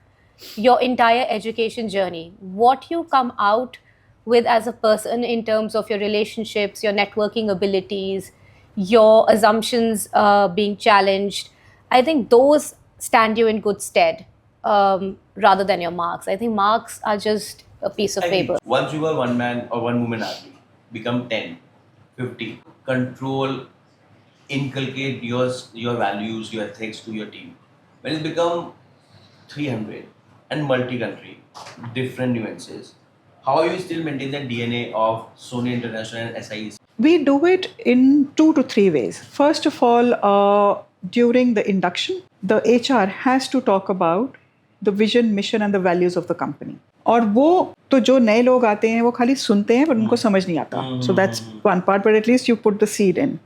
your entire education journey. What you come out with as a person in terms of your relationships, your networking abilities, your assumptions being challenged, I think those stand you in good stead rather than your marks. I think marks are just a piece of I agree. paper. Once you are one man or one woman athlete, become 10, 50, control, inculcate your values, your ethics to your team. When it become 300 and multi-country, different nuances, how you still maintain the DNA of Sony International and SIEC? We do it in 2 to 3 ways. First of all, during the induction, the HR has to talk about the vision, mission and the values of the company. और वो तो जो नए लोग आते हैं वो खाली सुनते हैं पर उनको समझ नहीं आता. So that's one part, but at least you put the seed in.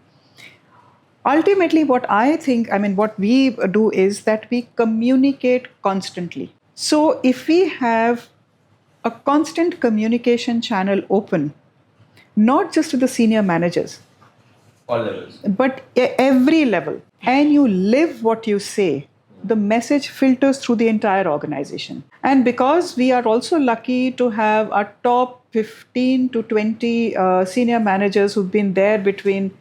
Ultimately, what we do is that we communicate constantly. So if we have a constant communication channel open, not just to the senior managers, All levels. but every level, and you live what you say, the message filters through the entire organization. And because we are also lucky to have our top 15 to 20 senior managers who've been there between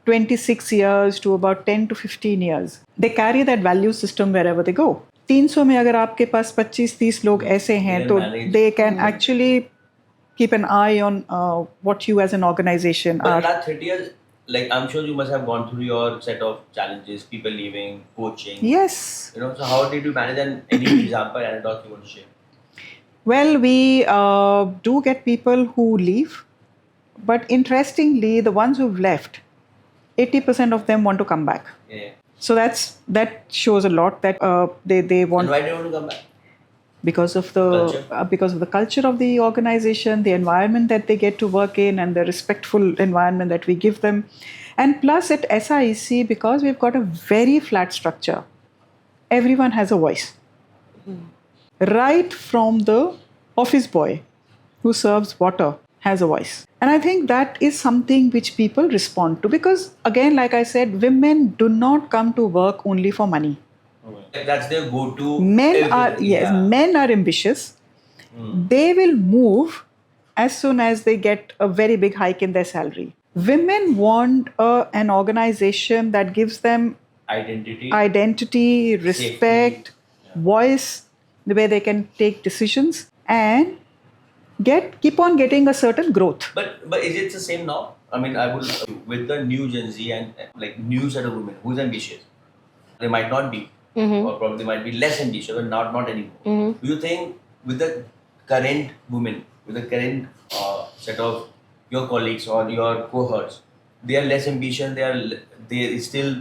26 years to about 10 to 15 years, they carry that value system wherever they go. 300 में अगर आपके पास 25-30 लोग ऐसे हैं तो they can actually keep an eye on what you as an organization But are. in last 30 years, like I'm sure you must have gone through your set of challenges, people leaving, coaching. Yes. So how did you manage, and any example, anecdote you want to share? Well, we do get people who leave, but interestingly, the ones who've left, 80% of them want to come back. Yeah. So that shows a lot that they want. And why do you want to come back? Because of the culture of the organization, the environment that they get to work in, and the respectful environment that we give them. And plus at SIEC, because we've got a very flat structure, everyone has a voice. Right from the office boy who serves water has a voice. And I think that is something which people respond to, because again, like I said, women do not come to work only for money. Like that's their go-to. Men are ambitious. They will move as soon as they get a very big hike in their salary. Women want an organization that gives them identity, respect, voice, where they can take decisions and keep on getting a certain growth. But is it the same now? I mean, I would, with the new Gen Z and like new set of women who's ambitious, they might not be, or probably might be less ambitious, but not anymore. Do you think with the current women, with the current set of your colleagues or your cohorts, they are less ambitious, they still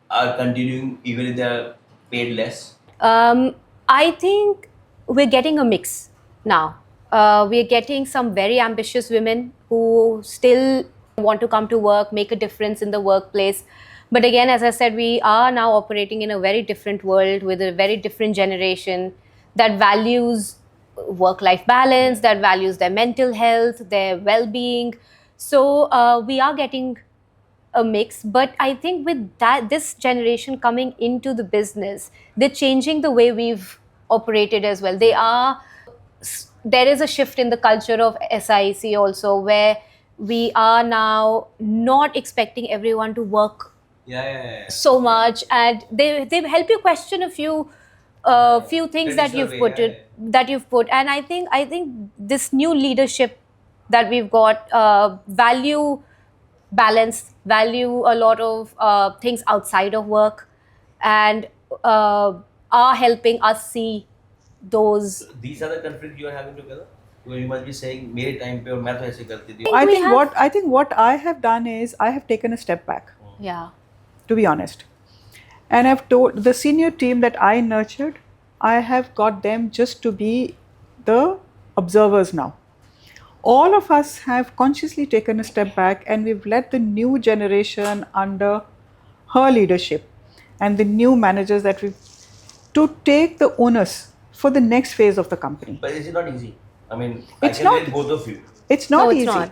are continuing even if they are paid less? I think we're getting a mix now. We're getting some very ambitious women who still want to come to work, make a difference in the workplace. But again, as I said, we are now operating in a very different world with a very different generation that values work-life balance, that values their mental health, their well-being. So we are getting a mix, but I think with this generation coming into the business, they're changing the way we've operated as well. There is a shift in the culture of SIEC also, where we are now not expecting everyone to work so much, and they help you question a few things that you've put. And I think this new leadership that we've got value balance, value a lot of things outside of work, and are helping us see those. These are the conflicts you are having together. Where you must be saying, "Mere time pe aur main to aise karti thi." I think what I have done is I have taken a step back. Yeah. To be honest, and I've told the senior team that I nurtured, I have got them just to be the observers now. All of us have consciously taken a step back, and we've let the new generation under her leadership and the new managers that to take the onus for the next phase of the company. But is it not easy? I mean, It's I can not. relate both of you. It's not No, it's easy. not.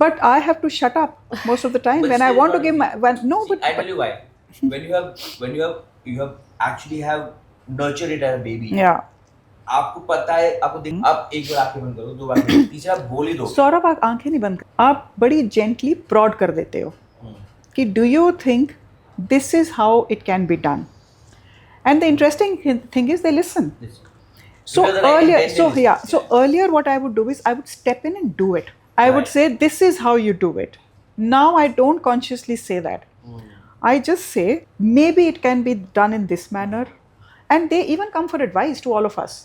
But I have to shut up most of the time But when I still want to not give easy. my no, See, but I tell you why. When you have actually have nurtured it as a baby. yeah. आपको पता है, आपको देख, आप एक बार आंखें बंद करो, दो बार करो, तीसरा आप बोल ही दो. सौरभ, आप आंखें नहीं बंद कर, आप बड़ी जेंटली प्रॉड कर देते हो कि do you think this is how it can be done, and the interesting thing is they listen. So Because the right earlier, intention is- so earlier, what I would do is I would step in and do it. I would Right. say, "This is how you do it." Now I don't consciously say that. I just say, maybe it can be done in this manner, and they even come for advice to all of us.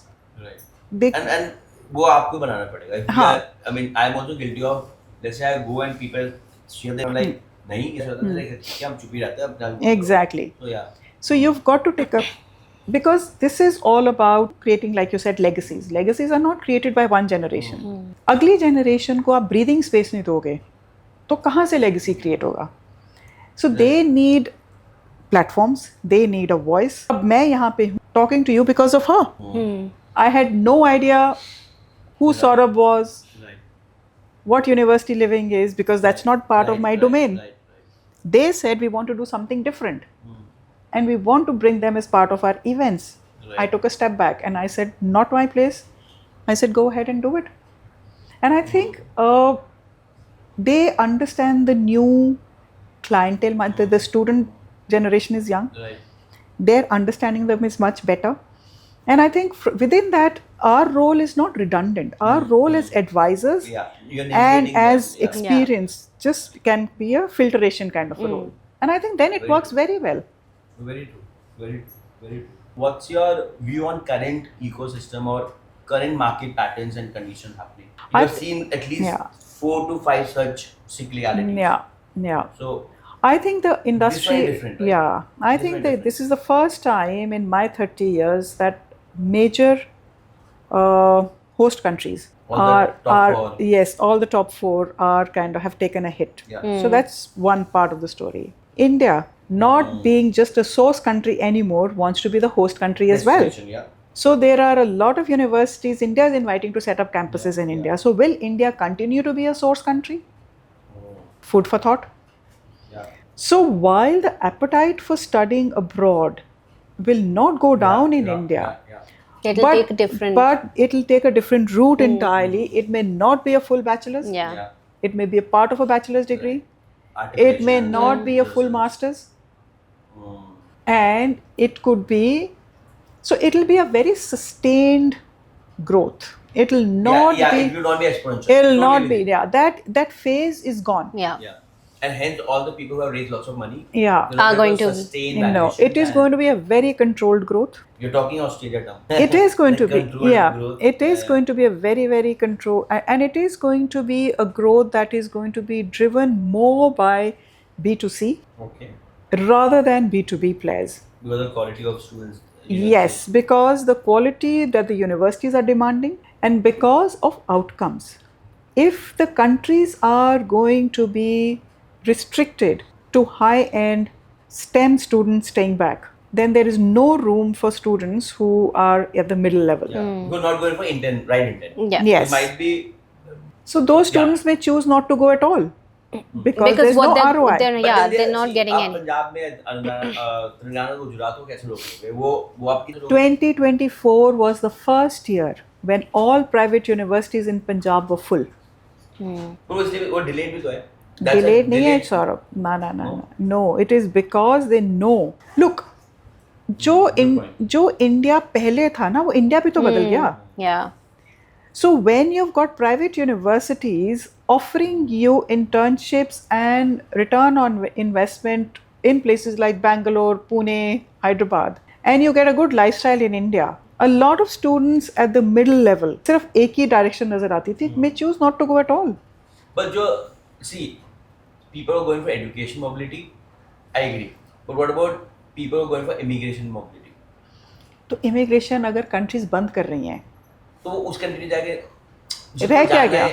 Right. They, And वो आपको बनाना पड़ेगा. If you हाँ. are- I mean, I'm also guilty of. Let's say I go and people share them like नहीं कैसे होता है, क्या हम चुप ही रहते हैं अपना. Exactly. So yeah. So you've got to take up, because this is all about creating, like you said, legacies. Legacies are not created by one generation. अगली generation को आप breathing space नहीं दोगे, तो कहाँ से legacy create होगा? So they need platforms, they need a voice. अब मैं यहाँ पे हूँ talking to you because of her. I had no idea who Saurabh was, Right. what university living is, because that's not part of my domain. They said we want to do something different, and we want to bring them as part of our events. Right. I took a step back and I said, not my place. I said, go ahead and do it. And I think they understand the new clientele. The student generation is young. Right. Their understanding them is much better. And I think within that, our role is not redundant. Our role as advisors Yeah. You're and navigating as them. Yeah. experience just can be a filtration kind of a role. And I think then it Very works true. very well. Very true. Very true. Very true. What's your view on current ecosystem or current market patterns and conditions happening? You have seen at least Yeah. 4 to 5 such cyclicalities. Yeah, yeah. So I think the industry, different, right? yeah, I This think one that different. this is the first time in my 30 years that major host countries All the top four. yes, all the top four are kind of have taken a hit. Yeah. So that's one part of the story. India, not being just a source country anymore, wants to be the host country as well. destination, yeah. So there are a lot of universities. India is inviting to set up campuses in India. So will India continue to be a source country? Food for thought. Yeah. So while the appetite for studying abroad will not go down in India, It'll take a different. but it'll take a different route entirely. It may not be a full bachelor's. Yeah. Yeah. It may be a part of a bachelor's degree. It may not be a full master's. And it could be, so it'll be a very sustained growth. It'll not yeah, be, it will not be exponential. it'll Totally not be, agree. yeah, that phase is gone. Yeah. Yeah. And hence all the people who have raised lots of money Yeah. they're not Are going able to- sustain No, valuation it is and going to be a very controlled growth. You're talking Australia term. It is going to be, Controlled yeah, growth. it is going to be a very, very controlled, and it is going to be a growth that is going to be driven more by B2C Okay. rather than B2B players. Because of quality of students. Yes, because the quality that the universities are demanding and because of outcomes. If the countries are going to be restricted to high-end STEM students staying back, then there is no room for students who are at the middle level. Yeah. Because not going for intent, right intent. Yeah. Yes. It might be So those students may choose not to go at all because there's what no they're, ROI. they're, but yeah, then they're not see, getting आप any. Punjab में तेलंगाना गुजरात को कैसे रोकोगे वो आपकी 2024 was the first year when all private universities in Punjab were full. वो इसलिए वो delayed भी तो है. That's a Delayed नहीं है delayed- Saurabh. No. No? No, it is because they know. Look, जो इंडिया पहले था ना, वो इंडिया भी तो बदल गया. Yeah. So when you've got private universities offering you internships and return on investment in places like Bangalore, Pune, Hyderabad, and you get a good lifestyle in India, a lot of students at the middle level, सिर्फ एक ही direction नजर आती थी, may choose not to go at all. But see, people are going for education mobility. I agree. But what about people who are going for immigration mobility? तो immigration अगर countries बंद कर रही हैं, तो वो उस कंट्री जाके रह क्या गया?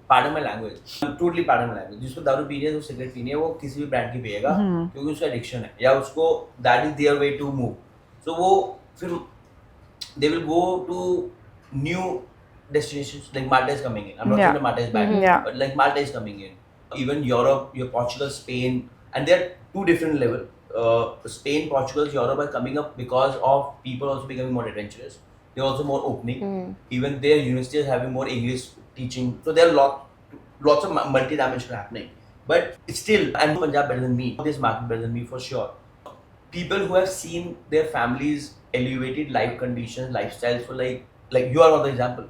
पार्डन में लैंग्वेज टोटली पार्डन में लैंग्वेज जिसको दारू पीनी है जो सिगरेट पीनी है वो किसी भी ब्रांड की पिएगा क्योंकि उसका एडिक्शन है या उसको that is their way to move so वो फिर they will go to new destinations like Malta is coming in. I'm not Yeah. saying that Malta is bad, Yeah. but like Malta is coming in. Even Europe, your Portugal, Spain, and they're two different level. Spain, Portugal, Europe are coming up because of people also becoming more adventurous. They're also more opening. Even their universities having more English teaching. So there are lots of multi-dimension happening. But it's still, and Punjab better than me, this market better than me for sure. People who have seen their families elevated life conditions, lifestyles for like you are one of the example,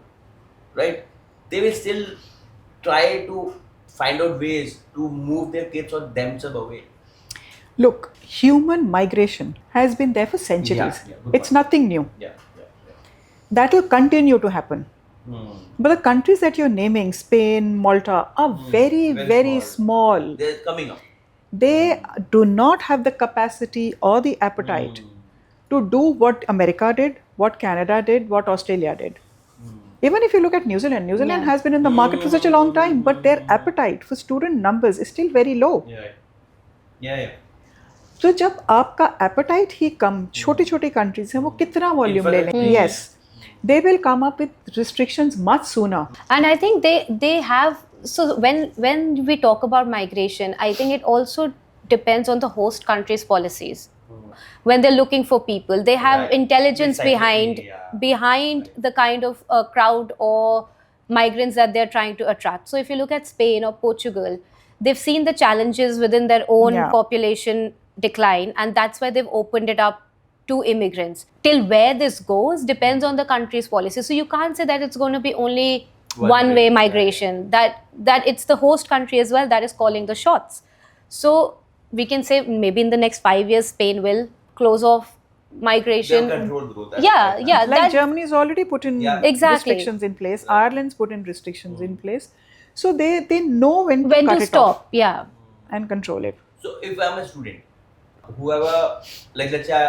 right? They will still try to find out ways to move their kids or themselves away. Look, human migration has been there for centuries. Good It's point. nothing new. Yeah. That will continue to happen. Hmm. But the countries that you're naming, Spain, Malta, are very, Very very small. small. They're coming up. They do not have the capacity or the appetite to do what America did, what Canada did, what Australia did. Even if you look at New Zealand, New Zealand Yeah. has been in the market for such a long time, but their appetite for student numbers is still very low. Yeah. तो जब आपका appetite ही कम छोटी छोटी countries हैं वो कितना volume ले लेंगे? Yes, they will come up with restrictions much sooner. And I think they have, so when we talk about migration, I think it also depends on the host country's policies. When they're looking for people, they have Right. intelligence Exactly, behind the kind of crowd or migrants that they're trying to attract. So if you look at Spain or Portugal, they've seen the challenges within their own Yeah. population decline, and that's why they've opened it up to immigrants. Till where this goes depends on the country's policy. So you can't say that it's going to be only one way migration. That it's the host country as well that is calling the shots. So we can say maybe in the next 5 years Spain will close off migration. They've controlled growth. Yeah. Like that- Germany's already put in Exactly. restrictions in place. Ireland's put in restrictions in place. So they know when when cut to it stop. off Yeah. and control it. So if I'm a student, whoever, like let's say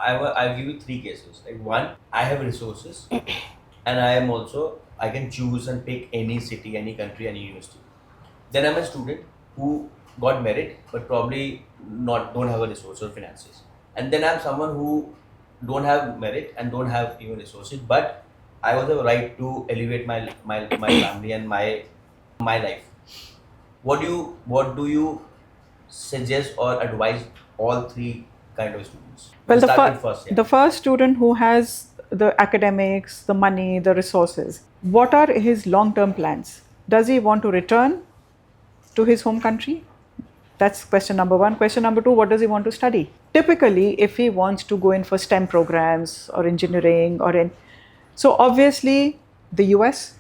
I'll give you three cases. Like one, I have resources, and I can choose and pick any city, any country, any university. Then I'm a student who got merit but probably don't have a resource or finances. And then I'm someone who don't have merit and don't have even resources, but I also have a right to elevate my family and my life. What do you suggest or advise all three kind of students? Well, Starting first, the first student who has the academics, the money, the resources, what are his long-term plans? Does he want to return to his home country? That's question number one. Question number two, what does he want to study? Typically, if he wants to go in for STEM programs or engineering so obviously the US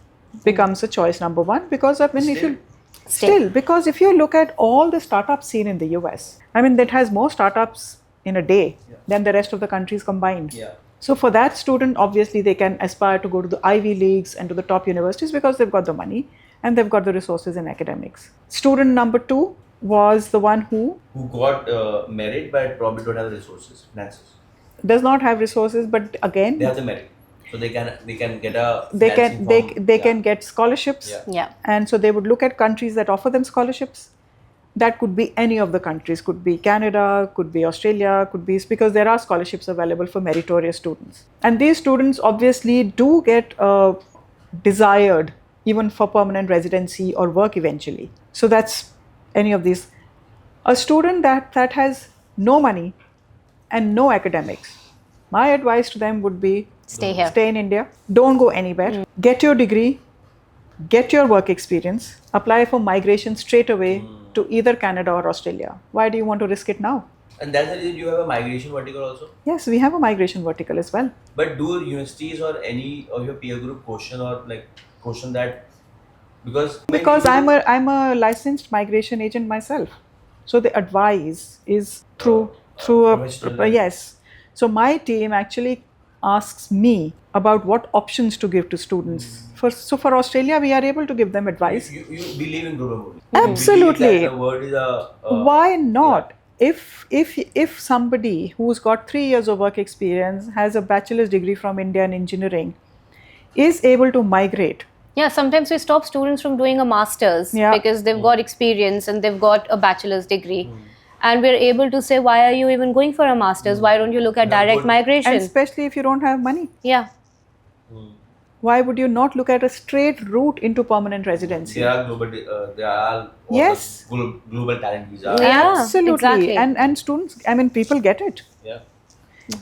becomes a choice number one because of because if you look at all the startup scene in the US, I mean that has more startups in a day than the rest of the countries combined. Yeah. So for that student, obviously they can aspire to go to the Ivy Leagues and to the top universities because they've got the money and they've got the resources in academics. Student number two was the one who got merit but probably don't have resources, finances. does not have resources, but again They have the merit, so they can get a they financing from- can get scholarships. Yeah. And so they would look at countries that offer them scholarships. That could be any of the countries, could be Canada, could be Australia, could be, because there are scholarships available for meritorious students. And these students obviously do get desired even for permanent residency or work eventually. So that's any of these. A student that has no money and no academics, my advice to them would be Stay here. stay in India, don't go anywhere, get your degree, get your work experience, apply for migration straight away to either Canada or Australia. Why do you want to risk it now? And that's the reason you have a migration vertical also. Yes, we have a migration vertical as well. But do universities or any of your peer group question that Because I'm a licensed migration agent myself, so the advice is through professional, right? yes. So my team actually asks me about what options to give to students. For Australia, we are able to give them advice. you believe in global movement. Absolutely. You believe that the word is a Why not? If somebody who's got 3 years of work experience, has a bachelor's degree from India in engineering, is able to migrate. Yeah, sometimes we stop students from doing a master's because they've got experience and they've got a bachelor's degree. And we're able to say, why are you even going for a master's? Why don't you look at direct migration? And especially if you don't have money. Yeah. Why would you not look at a straight route into permanent residency? There are there are all Yes. the global talent visa. Yeah. Absolutely. exactly. And students, I mean, people get it. Yeah.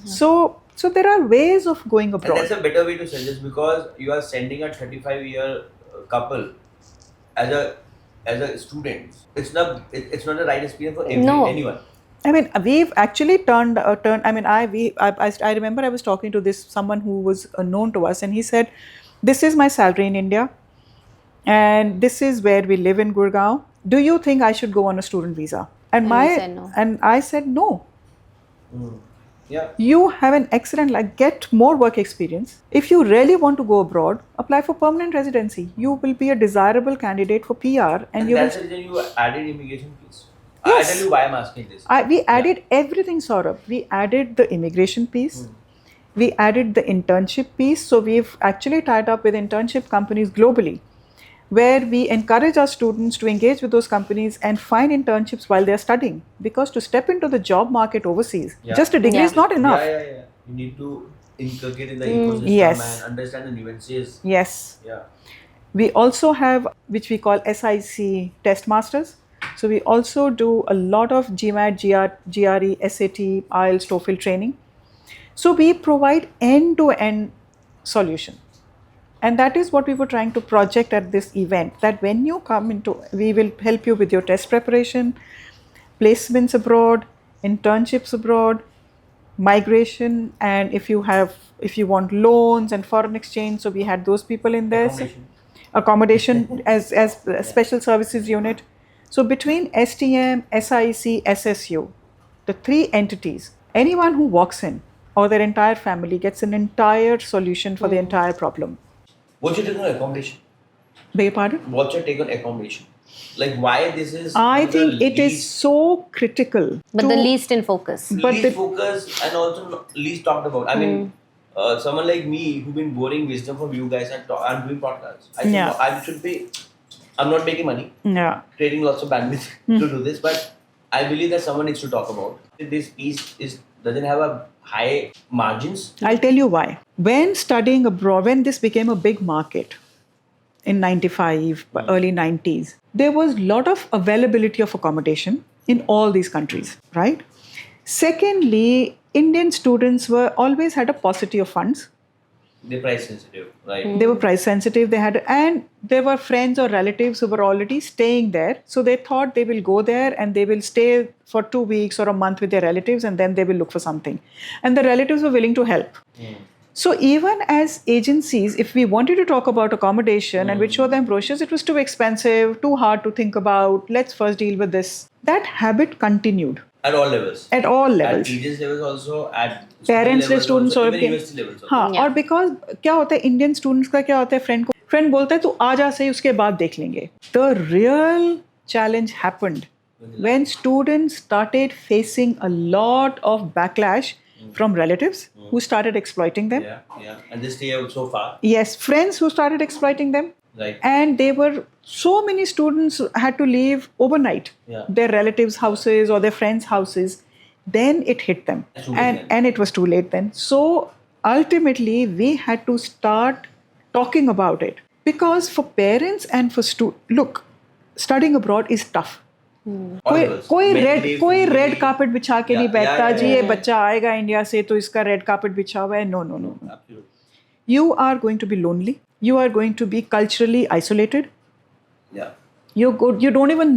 So there are ways of going And abroad. that's a better way to suggest, because you are sending a 35-year couple as a student. It's not the right experience for No. anyone. I mean, we've actually turned. I mean, I remember I was talking to someone who was known to us, and he said, "This is my salary in India, and this is where we live in Gurgaon. Do you think I should go on a student visa?" And And you said no. and I said no. Yeah. You have an excellent get more work experience. If you really want to go abroad, apply for permanent residency. You will be a desirable candidate for PR, And you that's will. the reason you added immigration piece. Yes. I tell you why I'm asking this. We added everything, Saurabh. We added the immigration piece. We added the internship piece. So we've actually tied up with internship companies globally, where we encourage our students to engage with those companies and find internships while they're studying. Because to step into the job market overseas, Yeah. just a degree is Yeah. not enough. Yeah. You need to inculcate in the ecosystem Yes. and understand the nuances. Yes. Yeah. We also have, which we call SIC test masters. So we also do a lot of GMAT, GRE, SAT, IELTS, TOEFL training. So we provide end-to-end solution. And that is what we were trying to project at this event, that when you come into, we will help you with your test preparation, placements abroad, internships abroad, migration, and if you want loans and foreign exchange, so we had those people in there. Accommodation as a special services unit. So between STM, SIC, SSU, the three entities, anyone who walks in or their entire family gets an entire solution for the entire problem. What's your take on accommodation? Beg your pardon? What's your take on accommodation? Like, why this is? I one of the think it is least- so critical. But to- the least in focus. but least the- focused and also least talked about. I mean, someone like me who've been boring wisdom from you guys and I'm doing podcasts. I think Yeah. I should be. I'm not making money, Yeah. creating lots of bandwidth to do this, but I believe that someone needs to talk about. This piece doesn't have a high margins. I'll tell you why. When studying abroad, when this became a big market in 95, early 90s, there was a lot of availability of accommodation in all these countries, right? Secondly, Indian students were always had a paucity of funds. They're price sensitive, right? They were price sensitive. And there were friends or relatives who were already staying there. So they thought they will go there and they will stay for 2 weeks or a month with their relatives, and then they will look for something. And the relatives were willing to help. So even as agencies, if we wanted to talk about accommodation and we'd show them brochures, it was too expensive, too hard to think about. Let's first deal with this. That habit continued At all levels. at all levels. At agents levels also, at parents ने levels students also, और even university levels also. हाँ Yeah. और because क्या होता है Indian students का क्या होता है फ्रेंड बोलता है तू आ जा सही उसके बाद देख लेंगे the real challenge happened when students started facing a lot of backlash from relatives who started exploiting them. Yeah. And they stay out so far, Yes, friends who started exploiting them. right? And they were so many students had to leave overnight Yeah. their relatives' houses or their friends' houses. Then it hit them, It's too late then. and it was too late then. So ultimately, we had to start talking about it because for parents and for look, studying abroad is tough. All levels. कोई Mentally, कोई physically. Red carpet बिछा के नहीं Yeah, बैठता yeah, जी yeah, ये yeah. बच्चा आएगा India से तो इसका रेड कार्पेट बिछा हुआ है no no no Absolutely. you are going to be lonely, you are going to be culturally isolated, Yeah. you don't even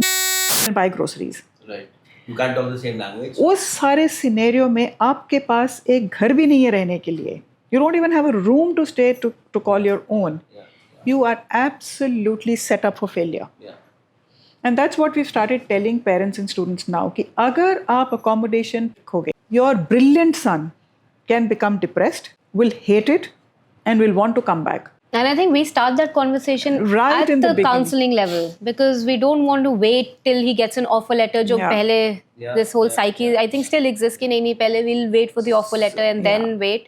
buy groceries. Right. You can't talk the same language. उस सारे scenario में आपके पास एक घर भी नहीं है रहने के लिए. You don't even have a room to stay to call your own. Yeah. You are absolutely set up for failure. Yeah. And that's what we've started telling parents and students now कि अगर आप accommodation खोगे, your brilliant son can become depressed, will hate it, and will want to come back. And I think we start that conversation Right at in the the beginning. counseling level because we don't want to wait till he gets an offer letter. जो Yeah. पहले Yeah, this whole yeah, psyche I think still exists कि नहीं पहले we'll wait for the offer letter and then wait.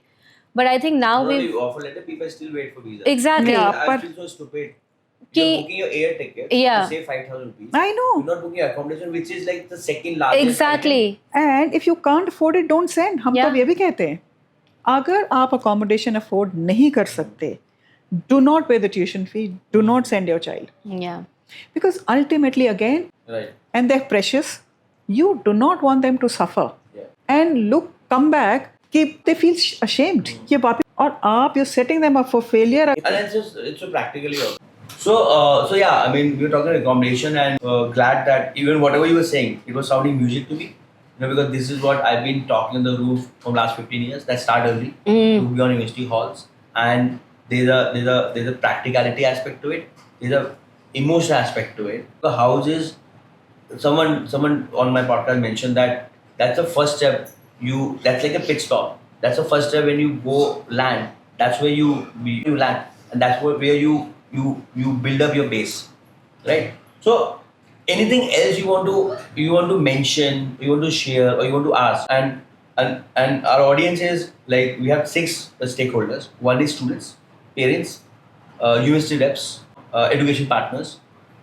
But I think now Not we only offer letter, people still wait for visa. exactly. Yeah. I but- feel so stupid. कि- You're booking your air ticket. Yeah. You save 5,000 rupees. I know. You're not booking your accommodation, which is like the second largest. Exactly. And if you can't afford it, don't send. हम तो Yeah. ये भी कहते हैं अगर आप accommodation afford नहीं कर सकते, do not pay the tuition fee, do not send your child. Yeah. Because ultimately, again, Right. and they're precious, you do not want them to suffer. Yeah. And look, come back, they feel ashamed. Ye bapi, or aap, you're setting them up for failure. And it's so practically out. So yeah, I mean, we were talking accommodation, and glad that even whatever you were saying, it was sounding music to me. Because this is what I've been talking on the roof from last 15 years. That start early to be on university halls, and there's a practicality aspect to it. There's a emotional aspect to it. The houses. Someone on my podcast mentioned that that's the first step. That's like a pit stop. That's the first step when you go land. That's where you land, and that's where you build up your base, right? So anything else you want to mention, you want to share, or you want to ask, and our audience is like, we have 6 stakeholders. One is students, parents, university reps, education partners.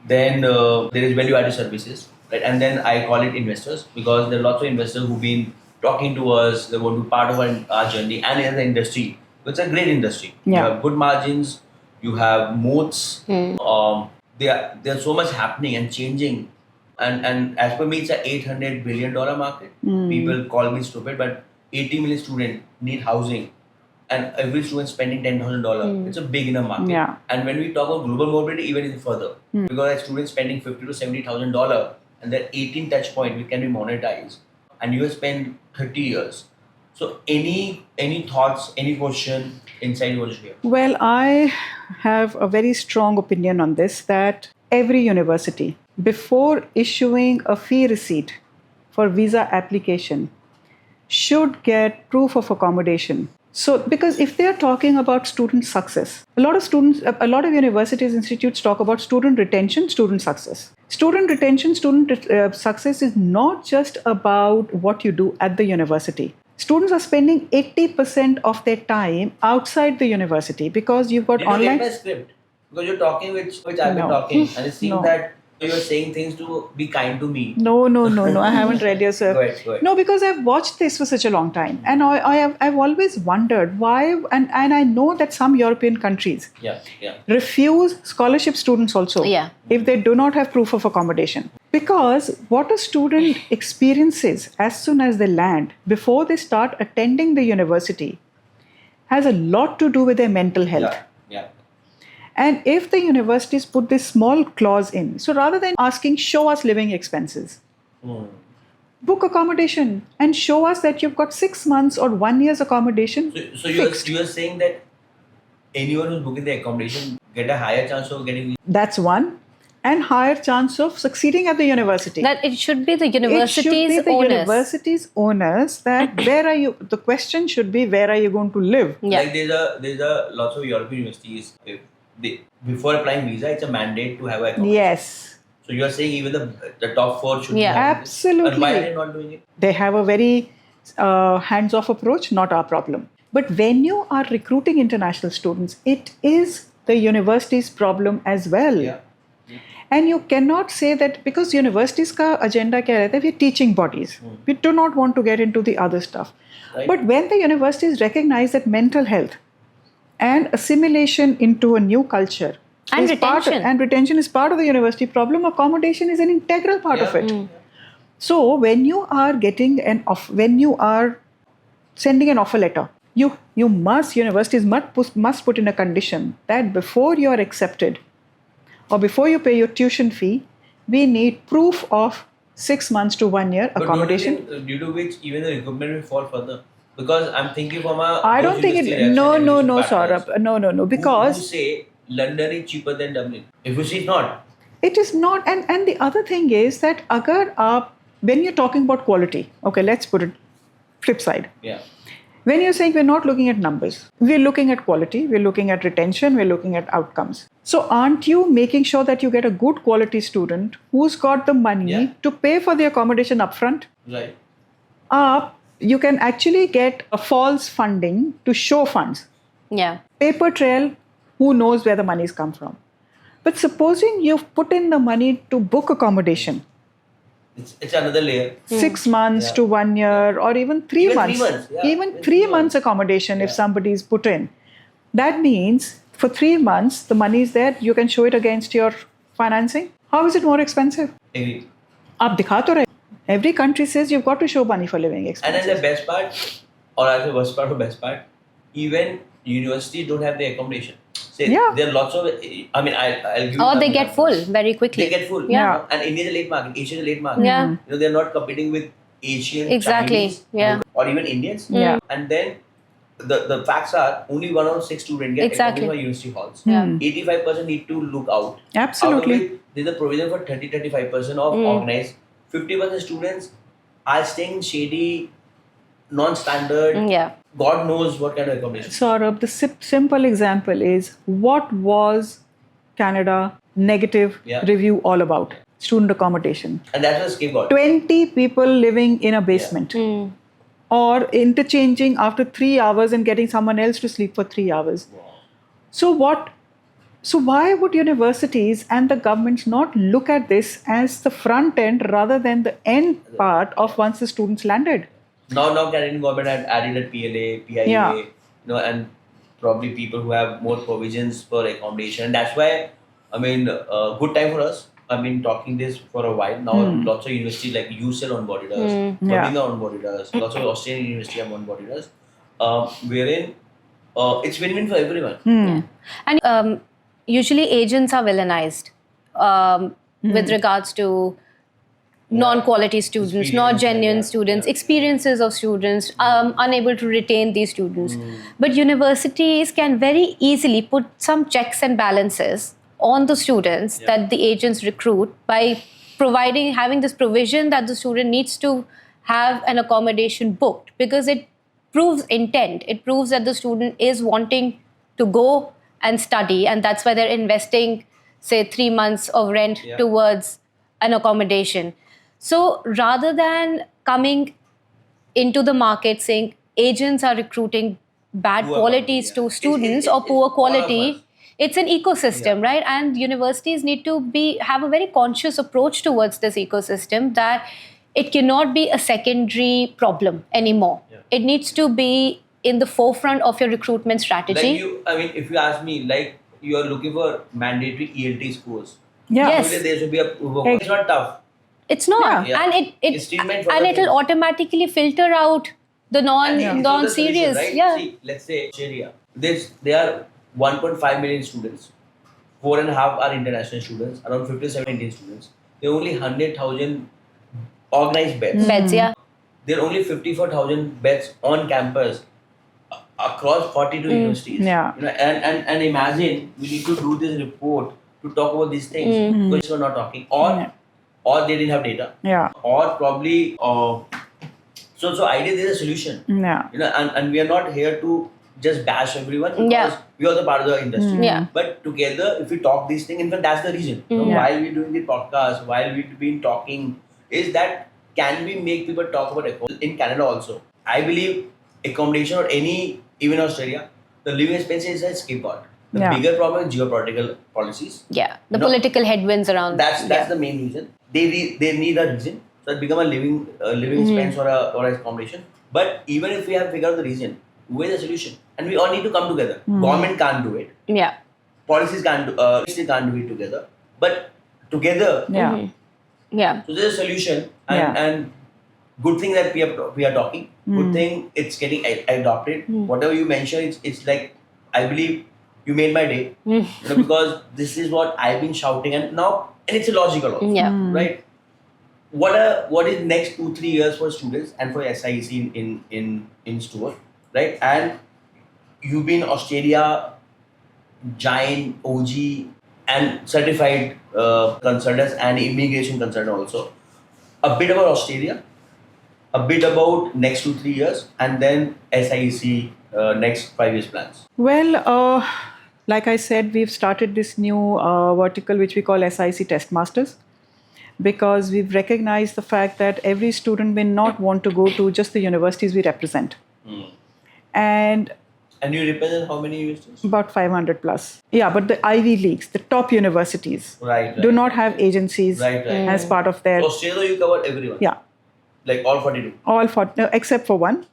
Then there is value-added services, right? And then I call it investors, because there are lots of investors who've been talking to us. They want to be part of our journey, and in the industry, it's a great industry. Yeah. You have good margins, you have moats. There's so much happening and changing, and as per me, it's a $800 billion market. People call me stupid, but 80 million students need housing, and every student spending $10,000. It's a big enough market. Yeah. And when we talk about global mobility, even even further, because a student spending $50,000 to $70,000, and there are 18 touch points which can be monetized, and you will spend 30 years. So any thoughts, any question inside you want to share? Well, I have a very strong opinion on this, that every university, before issuing a fee receipt for visa application, should get proof of accommodation. So, because if they are talking about student success, a lot of universities, institutes talk about student retention, student success. Student retention, success is not just about what you do at the university. Students are spending 80% of their time outside the university, because you've got Did you online. get my script? Because you're talking which I've been No. talking, and it seems No. that you're saying things to be kind to me. No, I haven't read your sir. Go ahead. No, because I've watched this for such a long time, and I've always wondered why, and I know that some European countries Yeah. refuse scholarship students also Yeah. if they do not have proof of accommodation. Because what a student experiences as soon as they land, before they start attending the university, has a lot to do with their mental health. Yeah. And if the universities put this small clause in, so rather than asking, show us living expenses, book accommodation and show us that you've got 6 months or 1 year's accommodation. So fixed. you're saying that anyone who's booking the accommodation get a higher chance of getting. That's one. And higher chance of succeeding at the university. That it should be the It should university's be the onus. university's onus that where are you? The question should be, where are you going to live? Yeah. Like there's a lots of European universities. Before applying visa, it's a mandate to have an accommodation. Yes, So you're saying even the top 4 should. Yeah. be having this. Absolutely. And why are they not doing it? they have a very hands-off approach. Not our problem. But when you are recruiting international students, it is the university's problem as well. Yeah. And you cannot say that, because universities ka agenda kya rehta hai, we're teaching bodies. We do not want to get into the other stuff. Right. But when the universities recognize that mental health and assimilation into a new culture And retention is part of the university problem, accommodation is an integral part of it. So when you are getting when you are sending an offer letter, universities must put in a condition that before you are accepted, or before you pay your tuition fee, we need proof of 6 months to 1 year But accommodation. don't you think, due to which even the recruitment will fall further. Because I'm thinking from a. I don't think it. No, Saurabh. No. Because Who say London is cheaper than Dublin? If you see, it's not. it is not. And the other thing is that when you're talking about quality, okay, let's put it flip side. Yeah. When you're saying we're not looking at numbers, we're looking at quality, we're looking at retention, we're looking at outcomes. So aren't you making sure that you get a good quality student who's got the money to pay for the accommodation upfront? Right. You can actually get a false funding to show funds. Yeah. Paper trail, who knows where the money's come from. But supposing you've put in the money to book accommodation, It's another layer. 6 months to 1 year, or even 3 months. Yeah. Even 3 months accommodation if somebody's put in. That means for 3 months, the money is there, you can show it against your financing. How is it more expensive? Agree. आप दिखा तो रहे. Every country says you've got to show money for living And expenses. then the best part, or I say worst part or best part, even universities don't have the accommodation. Say, Yeah. there are lots of, I mean, I'll give you Or they some get examples. full very quickly. They get full. Yeah. And India is a late market. Asia is a late market. Yeah. You know, they're not competing with Asian, Exactly. Chinese, Yeah. or even Indians. Yeah. And then the facts are only 1 out of 6 students get Exactly. accommodation by university halls. Yeah. 85% need to look out. Absolutely. Out of it, there's a provision for 30-35% of organized. 50% students are staying in shady, non-standard. Yeah. God knows what kind of accommodation. Saurabh, the simple example is, what was Canada negative Yeah. review all about? Student accommodation. And that's the scapegoat. 20 people living in a basement. Or interchanging after 3 hours and getting someone else to sleep for 3 hours. So why would universities and the governments not look at this as the front end rather than the end part of once the students landed? Now Canadian government had added a PLA, PIA, Yeah. you know, and probably people who have more provisions for accommodation. And that's why, I mean, good time for us. I've been talking this for a while now. Lots of universities like UCL onboarded us, Birmingham onboarded us, lots of Australian universities have onboarded us, wherein it's win-win for everyone. And usually agents are villainized with regards to non-quality students, not Experience, genuine yeah, students, yeah. experiences of students, unable to retain these students. But universities can very easily put some checks and balances on the students that the agents recruit by having this provision that the student needs to have an accommodation booked, because it proves intent. It proves that the student is wanting to go and study, and that's why they're investing, say, 3 months of rent towards an accommodation. So rather than coming into the market saying agents are recruiting bad Poor qualities quality, to students or it's poor all of quality, us. it's an ecosystem, right? And universities need to have a very conscious approach towards this ecosystem, that it cannot be a secondary problem anymore. Yeah. It needs to be in the forefront of your recruitment strategy. If you ask me, like, you are looking for mandatory ELT scores. Yeah. Yes. Obviously, there should be a proof of It's not tough. It's not, Yeah. and It's treatment for and the it'll things. automatically filter out the And it's not the solution, non-serious. right? Yeah. See, let's say Australia. There are 1.5 million students. 4.5 are international students. Around 57 Indian students. There are only 100,000 organized beds. Beds, yeah. There are only 54,000 beds on campus across 42 universities. Yeah. You know, and imagine we need to do this report to talk about these things because we're not talking, or they didn't have data, Yeah. or probably so ideally there's a solution. Yeah. You know, and we are not here to just bash everyone because Yeah. we are the part of the industry. Yeah. But together, if we talk these things, in fact, that's the reason. You know, Yeah. while we're doing the podcast, while we've been talking, is that can we make people talk about accommodation in Canada also? I believe accommodation or even Australia, the living expense is a scapegoat. The Yeah. bigger problem is geopolitical policies. Yeah, the No. political headwinds around. That's the main reason. They need a reason. So it become a living expense or a accommodation. But even if we have figured out the reason, where's the solution? And we all need to come together. Government can't do it. Yeah. Policies can't do it together. But together, Yeah. Yeah. so there's a solution. And good thing that we are talking. Good thing it's getting adopted. Whatever you mentioned, it's like, I believe you made my day. You know, because this is what I've been shouting, and it's illogical also, Yeah. right? What is next 2-3 years for students and for SIEC in store, right? And you've been Australia giant OG and certified consultants and immigration consultant also. A bit about Australia, a bit about next 2-3 years, and then SIEC next 5 years plans. Well, like I said, we've started this new vertical which we call SIC Test Masters, because we've recognized the fact that every student may not want to go to just the universities we represent. And you represent how many universities? about 500 plus. Yeah, but the Ivy Leagues, the top universities, Right. do not have agencies Right. as part of their. Australia, you cover everyone. Yeah, Like all 42. all for no, except for one.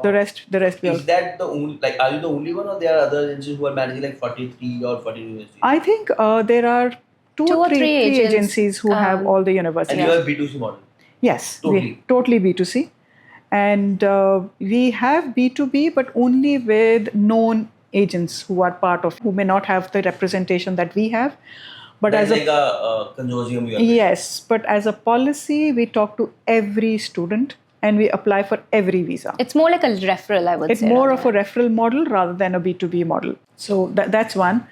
The rest we all. Is that the only, like, are you the only one, or there are other agencies who are managing like 43 or 40 universities? I think there are two or three agencies who have all the And universities. you have B2C model. Yes, Totally. totally B2C. And we have B2B, but only with known agents who are part of, who may not have the representation that we have. But That's as like a consortium you are yes, but as a policy, we talk to every student and we apply for every visa. It's more like a referral, I would It's say. more of a referral model rather than a B2B model. So that's one.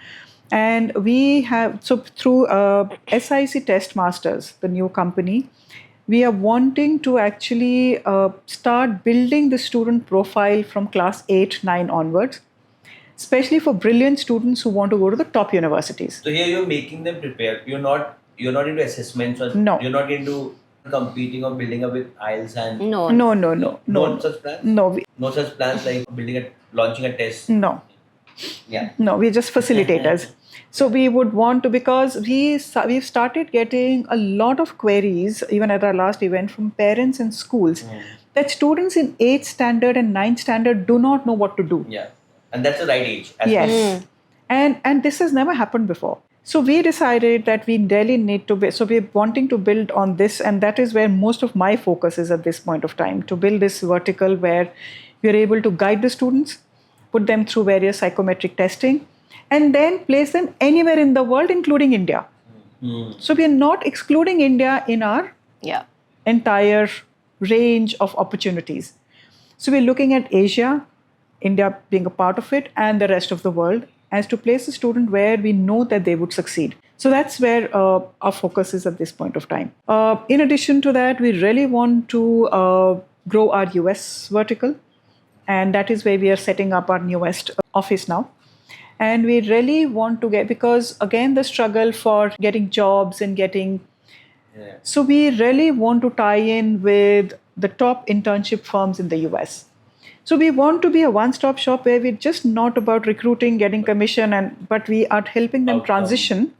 And we have, so through SIEC Test Masters, the new company, we are wanting to actually start building the student profile from class 8, 9 onwards, especially for brilliant students who want to go to the top universities. So here you're making them prepare. You're not into assessments, or No. you're not into competing or building up with IELTS and No. such plans. No, Such plans like launching a test. no. Yeah. No, we're just facilitators. So we would want to, because we've started getting a lot of queries, even at our last event, from parents and schools, that students in 8th standard and 9th standard do not know what to do. Yeah. And that's the right age. Yes. And this has never happened before. So we decided that we really need to so we're wanting to build on this, and that is where most of my focus is at this point of time, to build this vertical where we're able to guide the students, put them through various psychometric testing, and then place them anywhere in the world, including India. So we are not excluding India in our entire range of opportunities. So we're looking at Asia, India being a part of it, and the rest of the world, as to place a student where we know that they would succeed. So that's where our focus is at this point of time. In addition to that, we really want to grow our US vertical, and that is where we are setting up our newest office now. And we really want to get, because again, the struggle for getting jobs and getting, so we really want to tie in with the top internship firms in the US. So we want to be a one-stop shop where we're just not about recruiting, getting commission, but we are helping them transition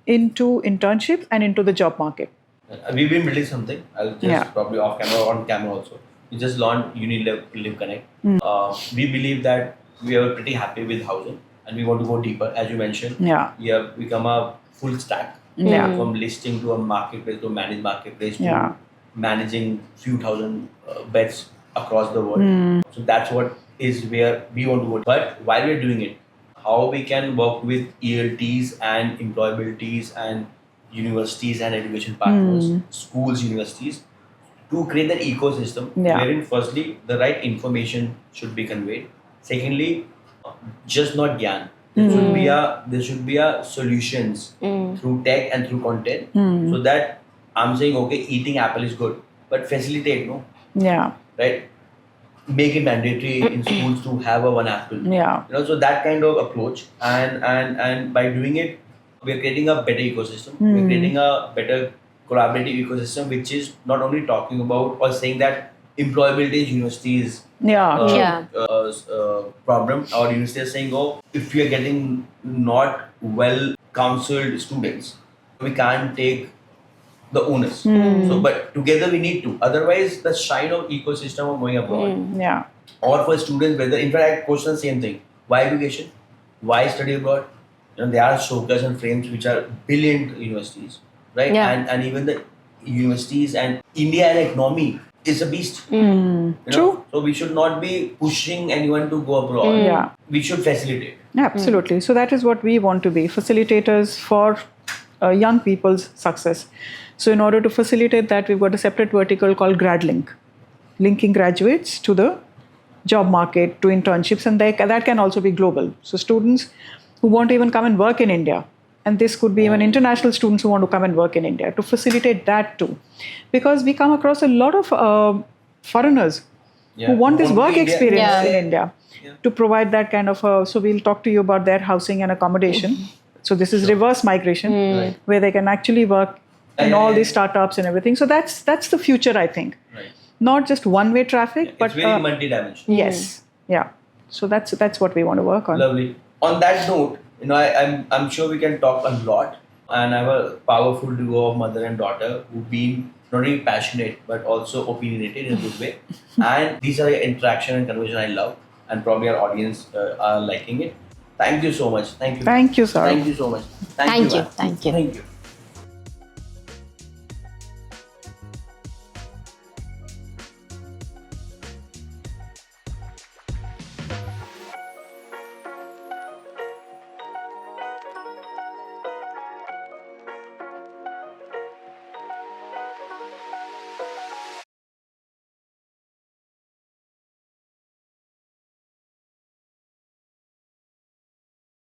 into internship and into the job market. We've been building something. I'll just probably off camera or on camera also. We just launched Live Connect. We believe that we are pretty happy with housing, and we want to go deeper. As you mentioned, we have become a full stack, from listing to a marketplace to a managed marketplace to managing few thousand beds across the world. So that's what is where we want to go. But while we're doing it, how we can work with ELTs and employabilities and universities and education partners, schools, universities, to create that ecosystem wherein firstly the right information should be conveyed. Secondly, just not gyan. There should be a solutions through tech and through content, so that I'm saying, okay, eating apple is good, but facilitate, no? Right? Make it mandatory in schools to have a one apple. So that kind of approach, and by doing it, we're creating a better ecosystem. We're creating a better collaborative ecosystem, which is not only talking about or saying that employability is universities problem, or university is saying, oh, if we are getting not well counseled students, we can't take the onus. So, but together we need to. Otherwise, the shine of ecosystem of going abroad, or for students, whether, in fact, I question the same thing: why education? Why study abroad? There are showcases and frames which are brilliant universities, right? And even the universities and India as an economy is a beast. True. So we should not be pushing anyone to go abroad. We should facilitate. Absolutely. So that is what we want to be, facilitators for young people's success. So in order to facilitate that, we've got a separate vertical called GradLink, linking graduates to the job market, to internships, and that can also be global. So students who want to even come and work in India, and this could be even international students who want to come and work in India, to facilitate that too. Because we come across a lot of foreigners who want this work experience in India, to provide that kind of so we'll talk to you about their housing and accommodation. So this is reverse migration, where they can actually work in all these startups and everything. So that's the future, I think. Not just one-way traffic, but it's very multi-dimensional. Yes. So that's what we want to work on. Lovely. On that note, I'm sure we can talk a lot, and I have a powerful duo of mother and daughter who've been not only passionate but also opinionated in a good way. And these are the interaction and conversation I love, and probably our audience are liking it. Thank you so much. Thank you. Thank you, Saurabh. Thank you so much. Thank you. ma'am. Thank you. Thank you.